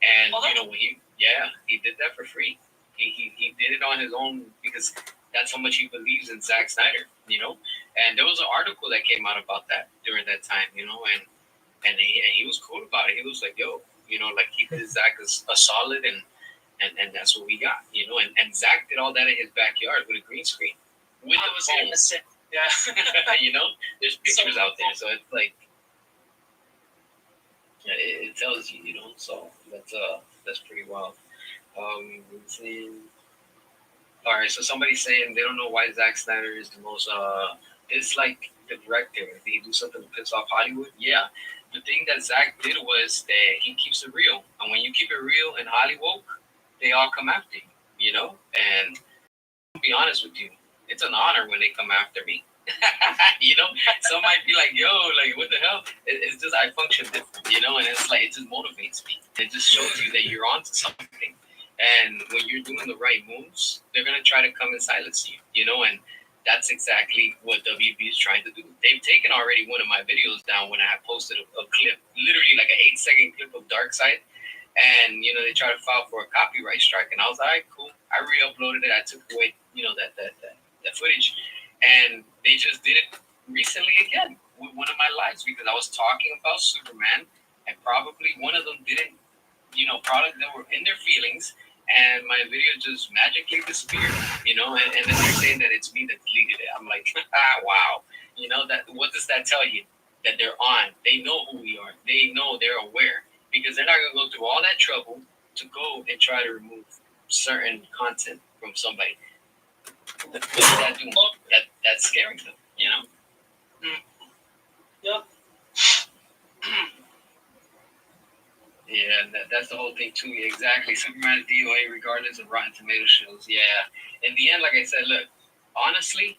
and when he did that for free. He did it on his own because that's how much he believes in Zack Snyder. And there was an article that came out about that during that time. And he was cool about it. He was like, yo, like he did Zack a solid, and that's what we got. And Zack did all that in his backyard with a green screen. With I the was phone. gonna say, yeah. There's pictures out there, so it's like it tells you, So that's pretty wild. Let's see. All right, so somebody's saying they don't know why Zack Snyder is the most disliked director. Did he do something to piss off Hollywood? Yeah. The thing that Zack did was that he keeps it real, and when you keep it real in Hollywood, they all come after you. And to be honest with you, it's an honor when they come after me. Some might be like, yo, like, what the hell? It's just, I function different, and it's like, it just motivates me. It just shows you that you're onto something. And when you're doing the right moves, they're going to try to come and silence you, and that's exactly what WB is trying to do. They've taken already one of my videos down when I had posted a clip, literally like an 8-second clip of Darkseid. And, they try to file for a copyright strike. And I was like, all right, cool. I re-uploaded it. I took away, that footage. And they just did it recently again with one of my lives because I was talking about Superman. And probably one of them didn't, product that were in their feelings. And my video just magically disappeared, and then they're saying that it's me that deleted it. I'm like, wow. What does that tell you? That they're on. They know who we are. They know, they're aware. Because they're not going to go through all that trouble to go and try to remove certain content from somebody. What does that do? That's scaring them, Yep. Yeah, that's the whole thing too. Yeah, exactly. Superman's DOA, regardless of Rotten Tomato shows. Yeah. In the end, like I said, look, honestly,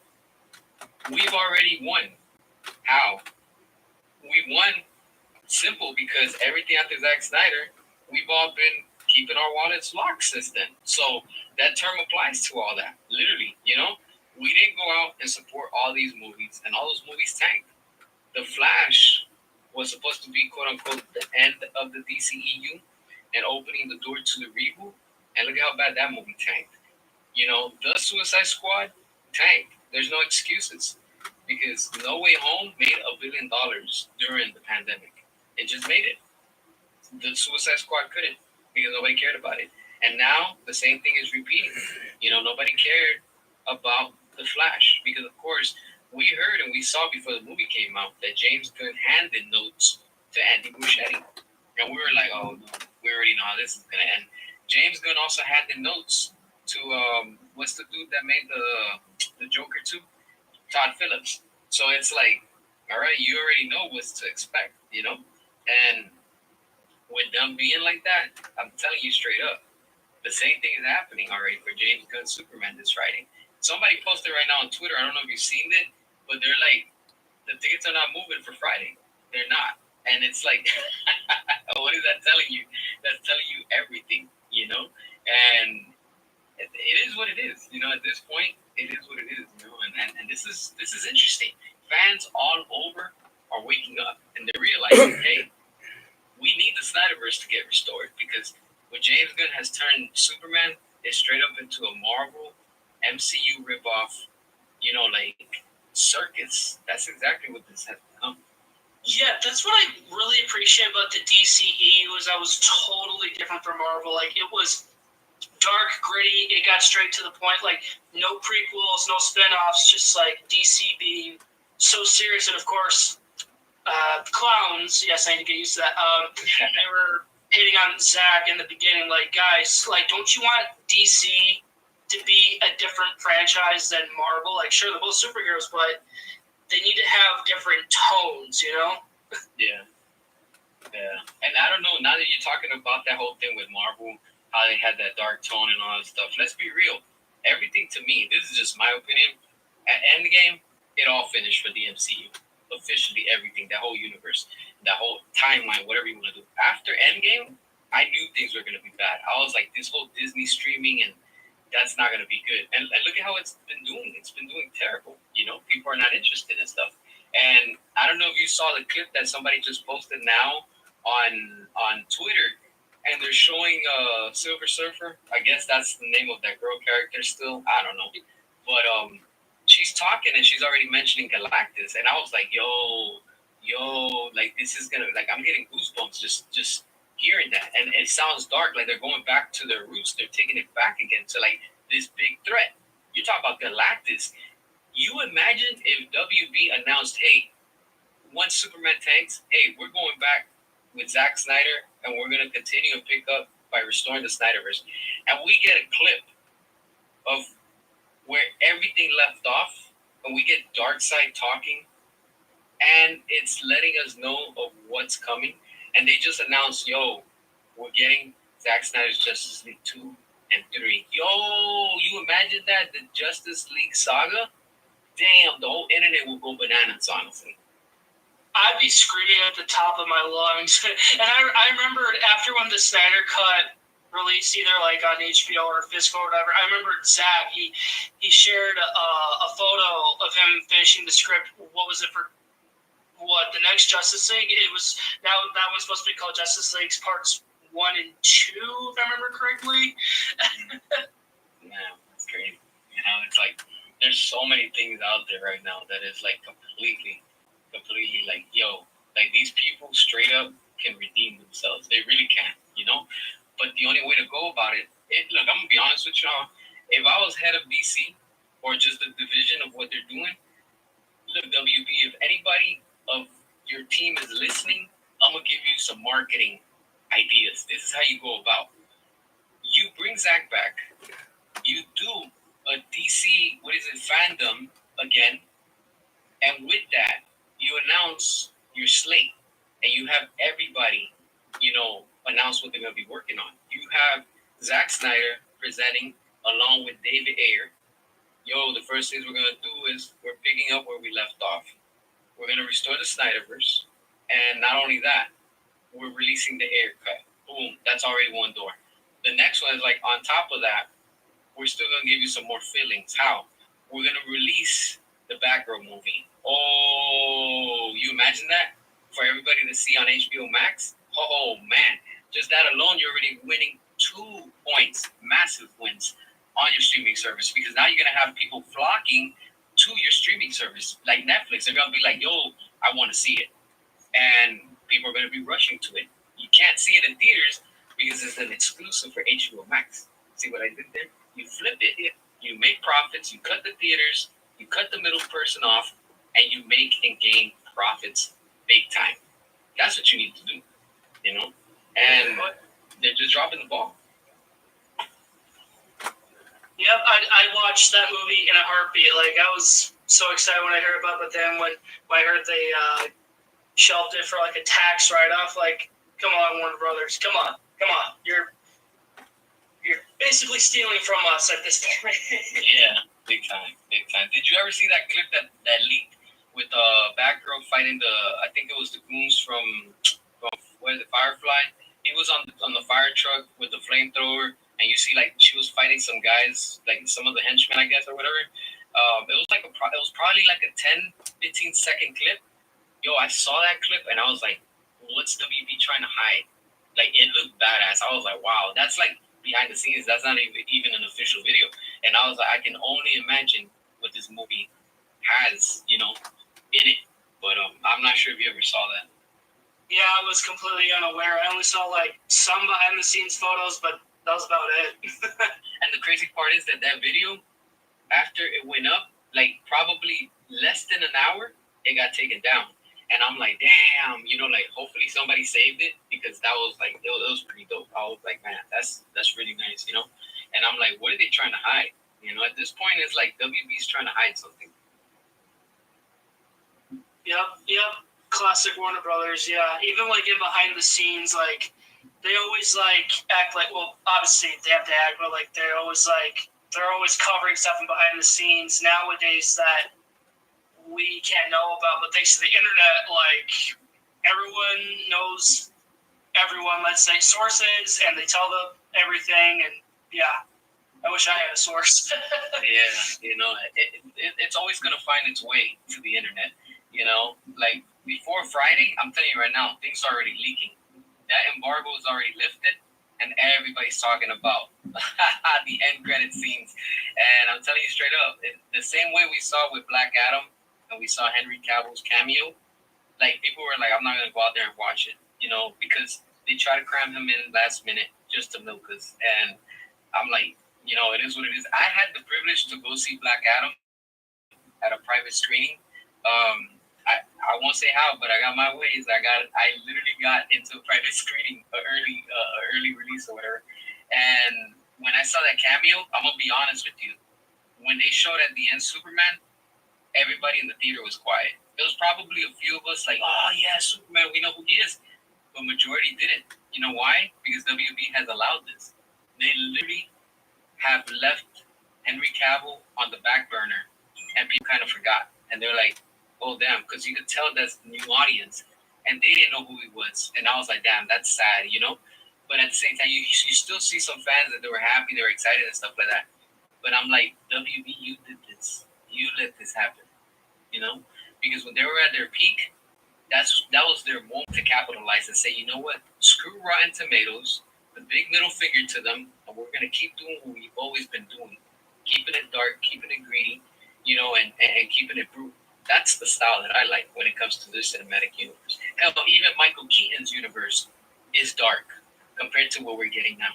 we've already won. How? We won simple because everything after Zack Snyder, we've all been keeping our wallets locked since then. So that term applies to all that. Literally, we didn't go out and support all these movies, and all those movies tanked. The Flash was supposed to be, quote unquote, the end of the DCEU and opening the door to the reboot. And look at how bad that movie tanked. The Suicide Squad tanked. There's no excuses because No Way Home made $1 billion during the pandemic. It just made it. The Suicide Squad couldn't because nobody cared about it. And now the same thing is repeating. Nobody cared about the Flash because, of course, we heard and we saw before the movie came out that James Gunn handed notes to Andy Muschietti. And we were like, oh, no, we already know how this is going to end. James Gunn also handed notes to, what's the dude that made the Joker 2? Todd Phillips. So it's like, all right, you already know what to expect, And with them being like that, I'm telling you straight up, the same thing is happening already for James Gunn's Superman this Friday. Somebody posted right now on Twitter, I don't know if you've seen it, but they're like, the tickets are not moving for Friday. They're not. And it's like, what is that telling you? That's telling you everything, And it is what it is, At this point, it is what it is, And this is interesting. Fans all over are waking up and they're realizing, hey, we need the Snyderverse to get restored because what James Gunn has turned Superman is straight up into a Marvel MCU ripoff, like circus. That's exactly what this has become. Yeah, that's what I really appreciate about the DCE was that was totally different from Marvel. Like, it was dark, gritty. It got straight to the point. Like, no prequels, no spin-offs, just like DC being so serious. And of course, clowns. Yes, I need to get used to that. They were hitting on Zack in the beginning. Like, guys, like, don't you want DC to be a different franchise than Marvel? Like, sure, they're both superheroes, but they need to have different tones, Yeah. Yeah, and I don't know. Now that you're talking about that whole thing with Marvel, how they had that dark tone and all that stuff. Let's be real. Everything to me, this is just my opinion. At Endgame, it all finished for the MCU. Officially, everything, that whole universe, that whole timeline, whatever you want to do. After Endgame, I knew things were gonna be bad. I was like, this whole Disney streaming and that's not gonna be good. And look at how it's been doing. It's been doing terrible. You know, people are not interested in stuff. And I don't know if you saw the clip that somebody just posted now on Twitter, and they're showing Silver Surfer. I guess that's the name of that girl character. Still, I don't know, but she's talking and she's already mentioning Galactus, and I was like, yo, like this is gonna like I'm getting goosebumps just hearing that, and it sounds dark, like they're going back to their roots. They're taking it back again to like this big threat. You talk about Galactus. You imagine if WB announced, hey, once Superman tanks, hey, we're going back with Zack Snyder and we're going to continue and pick up by restoring the Snyderverse. And we get a clip of where everything left off and we get Darkseid talking and it's letting us know of what's coming. And they just announced, yo, we're getting Zack Snyder's Justice League 2 and 3. Yo, you imagine that? The Justice League saga? Damn, the whole internet will go bananas, honestly. I'd be screaming at the top of my lungs. And I remember after when the Snyder Cut released, either like on HBO or physical or whatever, I remember Zach, he shared a photo of him finishing the script. What was it for? What, the next Justice League? It was that was supposed to be called Justice League's Parts 1 and 2, if I remember correctly. Yeah, that's crazy. You know, it's like there's so many things out there right now that is like completely like, yo, like these people straight up can redeem themselves. They really can, you know? But the only way to go about it, look, I'm gonna be honest with y'all. If I was head of DC or just the division of what they're doing, look, WB, if anybody of your team is listening, I'm gonna give you some marketing ideas. This is how you go about. You bring Zach back. You do a DC, what is it, fandom again, and with that, you announce your slate and you have everybody, you know, announce what they're going to be working on. You have Zack Snyder presenting along with David Ayer. Yo, the first things we're going to do is we're picking up where we left off. We're going to restore the Snyderverse. And not only that, we're releasing the Ayer cut. Boom, that's already one door. The next one is like on top of that, we're still going to give you some more fillings. How? We're going to release the Batgirl movie. Oh, you imagine that? For everybody to see on HBO Max? Oh, man. Just that alone, you're already winning 2 points, massive wins on your streaming service, because now you're going to have people flocking to your streaming service. Like Netflix, they're going to be like, yo, I want to see it. And people are going to be rushing to it. You can't see it in theaters because it's an exclusive for HBO Max. See what I did there? You flip it, you make profits, you cut the theaters, you cut the middle person off, and you make and gain profits big time. That's what you need to do, you know? And they're just dropping the ball. Yep, I watched that movie in a heartbeat. Like, I was so excited when I heard about it, but then when I heard they shelved it for like a tax write-off, like, come on, Warner Brothers, come on. You're basically stealing from us at this point. Yeah, big time. Did you ever see that clip that leaked with Batgirl fighting I think it was the goons from where's the Firefly? He was on the fire truck with the flamethrower, and you see like she was fighting some guys, like some of the henchmen, I guess, or whatever. It was like it was probably like a 10-15 second clip. Yo, I saw that clip and I was like, what's WB trying to hide? Like, it looked badass. I was like, wow, that's like behind the scenes. That's not even an official video. And I was like, I can only imagine what this movie has, you know, in it. But I'm not sure if you ever saw that. Yeah, I was completely unaware. I only saw like some behind the scenes photos, but that was about it. And the crazy part is that video, after it went up, like probably less than an hour, it got taken down. And I'm like, damn, you know, like hopefully somebody saved it, because that was like it was pretty dope. I was like, man, that's really nice, you know. And I'm like, what are they trying to hide? You know, at this point, it's like WB's trying to hide something. Yep. Classic Warner Brothers, yeah. Even like in behind the scenes, like they always like act like, well, obviously they have to act, but like they're always covering stuff in behind the scenes nowadays that we can't know about. But thanks to the internet, like everyone knows everyone. Let's say sources, and they tell them everything. And yeah, I wish I had a source. It's always gonna find its way to the internet. Like before Friday, I'm telling you right now, things are already leaking. That embargo is already lifted, and everybody's talking about the end credit scenes. And I'm telling you straight up, the same way we saw with Black Adam, and we saw Henry Cavill's cameo. Like people were like, I'm not gonna go out there and watch it, because they try to cram him in last minute just to milk us. And I'm like, it is what it is. I had the privilege to go see Black Adam at a private screening. I won't say how, but I got my ways. I literally got into a private screening, early release or whatever. And when I saw that cameo, I'm gonna be honest with you. When they showed at the end Superman, everybody in the theater was quiet. There was probably a few of us like, oh yeah, Superman, we know who he is. But majority didn't. You know why? Because WB has allowed this. They literally have left Henry Cavill on the back burner, and people kind of forgot. And they're like, oh damn, because you could tell that's the new audience, and they didn't know who he was. And I was like, damn, that's sad, But at the same time, you still see some fans that they were happy, they were excited and stuff like that. But I'm like, WB, you did this. You let this happen, Because when they were at their peak, that was their moment to capitalize and say, you know what? Screw Rotten Tomatoes, the big middle finger to them, and we're gonna keep doing what we've always been doing, keeping it dark, keeping it greedy, and keeping it brutal. That's the style that I like when it comes to the cinematic universe. Hell, even Michael Keaton's universe is dark compared to what we're getting now,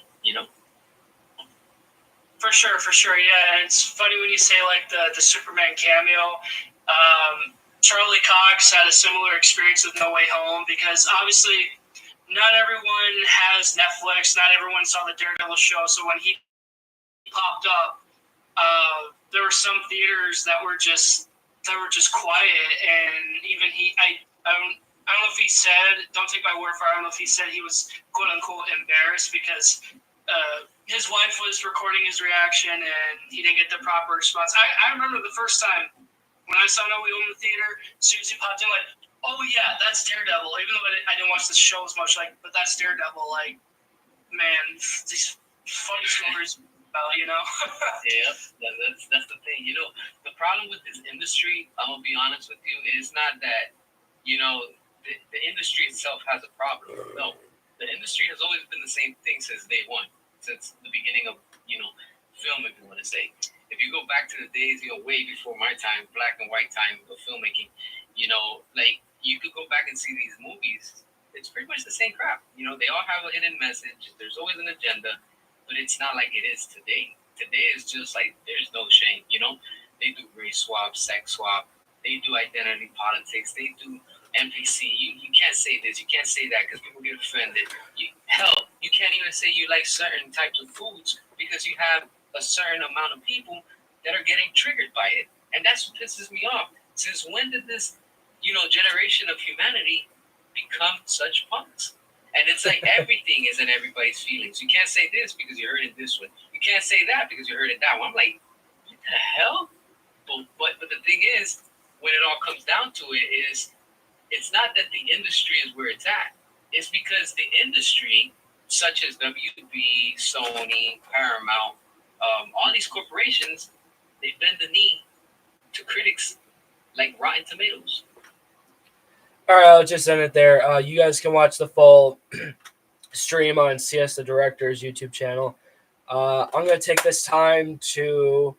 For sure, yeah. It's funny when you say like the Superman cameo. Charlie Cox had a similar experience with No Way Home because obviously not everyone has Netflix, not everyone saw the Daredevil show. So when he popped up, there were some theaters that were just quiet, and even I don't know if he said, don't take my word for it, I don't know if he said he was quote unquote embarrassed because his wife was recording his reaction and he didn't get the proper response. I remember the first time when I saw No Way Home in the theater, Susie popped in like, oh yeah, that's Daredevil. Even though I didn't watch the show as much, like, but that's Daredevil. Like, man, these funny stories about, Yeah, that's the thing. The problem with this industry, I'm gonna be honest with you, is not that, the industry itself has a problem. No, the industry has always been the same thing since day one, since the beginning of, film, if you want to say. If you go back to the days, way before my time, black and white time of filmmaking, like you could go back and see these movies. It's pretty much the same crap. They all have a hidden message. There's always an agenda, but it's not like it is today. Today is just like there's no shame. They do race swap, sex swap. They do identity politics. They do NPC. You can't say this. You can't say that because people get offended. Hell, you can't even say you like certain types of foods because you have a certain amount of people that are getting triggered by it. And that's what pisses me off. Since when did this, generation of humanity become such punks? And it's like everything is in everybody's feelings. You can't say this because you heard it this one. You can't say that because you heard it that one. I'm like, what the hell? But the thing is, when it all comes down to it, it's not that the industry is where it's at. It's because the industry, such as WB, Sony, Paramount, all these corporations, they bend the knee to critics like Rotten Tomatoes. All right, I'll just end it there. You guys can watch the full stream on CS the Director's YouTube channel. I'm going to take this time to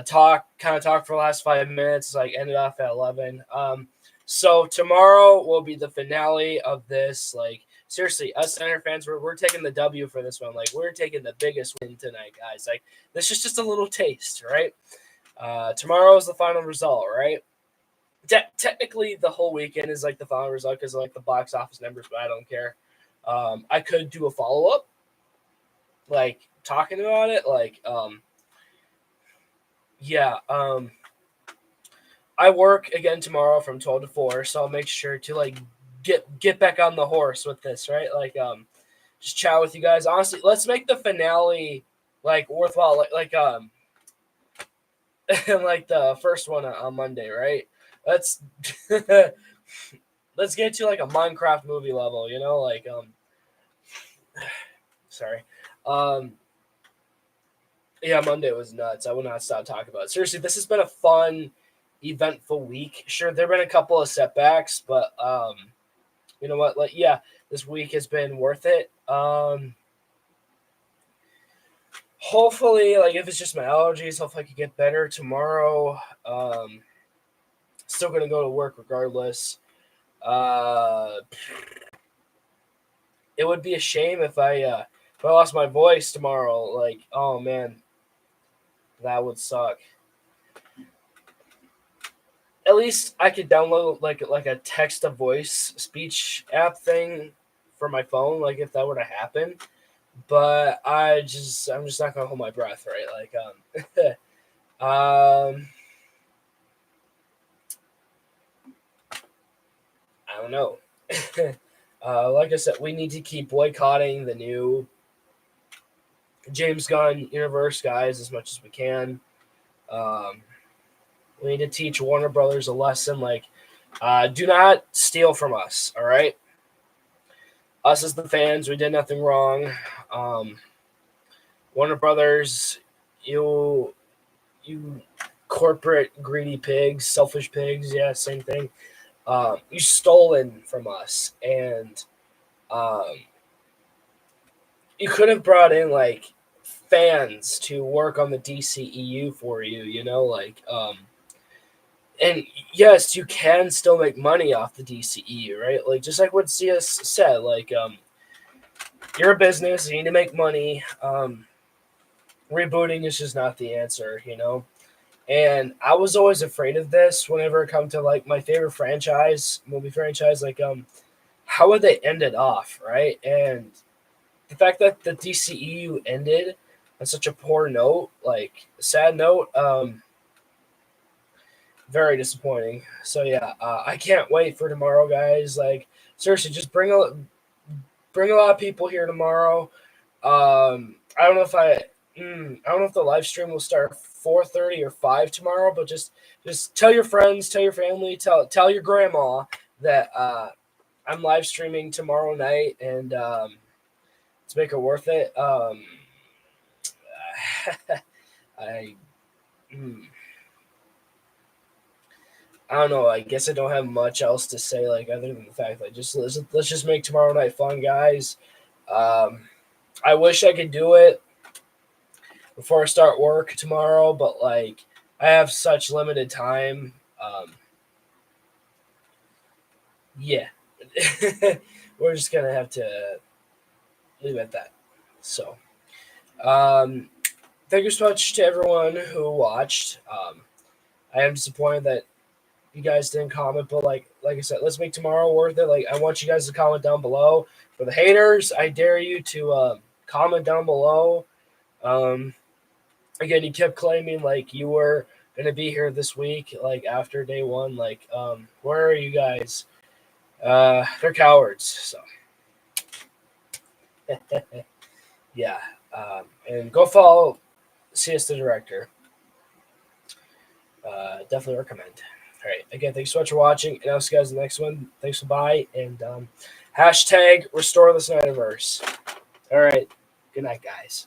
talk for the last 5 minutes. Like, ended off at 11. So tomorrow will be the finale of this. Like, seriously, us Center fans, we're taking the W for this one. Like, we're taking the biggest win tonight, guys. Like, this is just a little taste, right? Tomorrow is the final result, right? Technically, the whole weekend is like the final result because of like the box office numbers, but I don't care. I could do a follow up, like talking about it. Like, yeah. I work again tomorrow from 12 to 4, so I'll make sure to like get back on the horse with this, right? Like just chat with you guys. Honestly, let's make the finale like worthwhile, like the first one on Monday, right? Let's let's get to like a Minecraft movie level, you know, like sorry. Yeah, Monday was nuts. I will not stop talking about it. Seriously, this has been a fun, eventful week. Sure, there've been a couple of setbacks, but you know what? Like, yeah, this week has been worth it. Hopefully, like if it's just my allergies, hopefully I can get better tomorrow. Still gonna go to work regardless. It would be a shame if I lost my voice tomorrow. Like, oh man, that would suck. At least I could download like a text to voice speech app thing for my phone. Like if that were to happen, but I'm just not gonna hold my breath, right? Like I don't know. Like I said, we need to keep boycotting the new James Gunn universe, guys, as much as we can. Um, we need to teach Warner Brothers a lesson. Like, do not steal from us. All right, us as the fans, we did nothing wrong. Warner Brothers, you corporate greedy pigs, selfish pigs. Yeah, same thing. You stolen from us, and um, you could have brought in like fans to work on the DCEU for you. You know, like and yes, you can still make money off the DCEU, right? Like just like what CS said, like you're a business, you need to make money. Rebooting is just not the answer, you know. And I was always afraid of this whenever it come to like my favorite movie franchise, like how would they end it off, right? And the fact that the DCEU ended on such a poor note, like sad note, very disappointing. So yeah, I can't wait for tomorrow, guys. Like seriously, just bring a lot of people here tomorrow. I don't know if I don't know if the live stream will start 4:30 or 5 tomorrow, but just tell your friends, tell your family, tell your grandma that I'm live streaming tomorrow night, and let's make it worth it. I. mm, I don't know. I guess I don't have much else to say, like other than the fact that just let's just make tomorrow night fun, guys. Um, I wish I could do it before I start work tomorrow, but like I have such limited time. Yeah, we're just gonna have to leave it at that. So, um, thank you so much to everyone who watched. I am disappointed that you guys didn't comment, but like I said, let's make tomorrow worth it. Like I want you guys to comment down below. For the haters, I dare you to comment down below. Um, Again, you kept claiming like you were gonna be here this week, like after day one. Like, where are you guys? They're cowards. So yeah, and go follow CS the director. Definitely recommend. All right. Again, thanks so much for watching. And I'll see you guys in the next one. Thanks for bye. And hashtag restore the Snyderverse. All right. Good night, guys.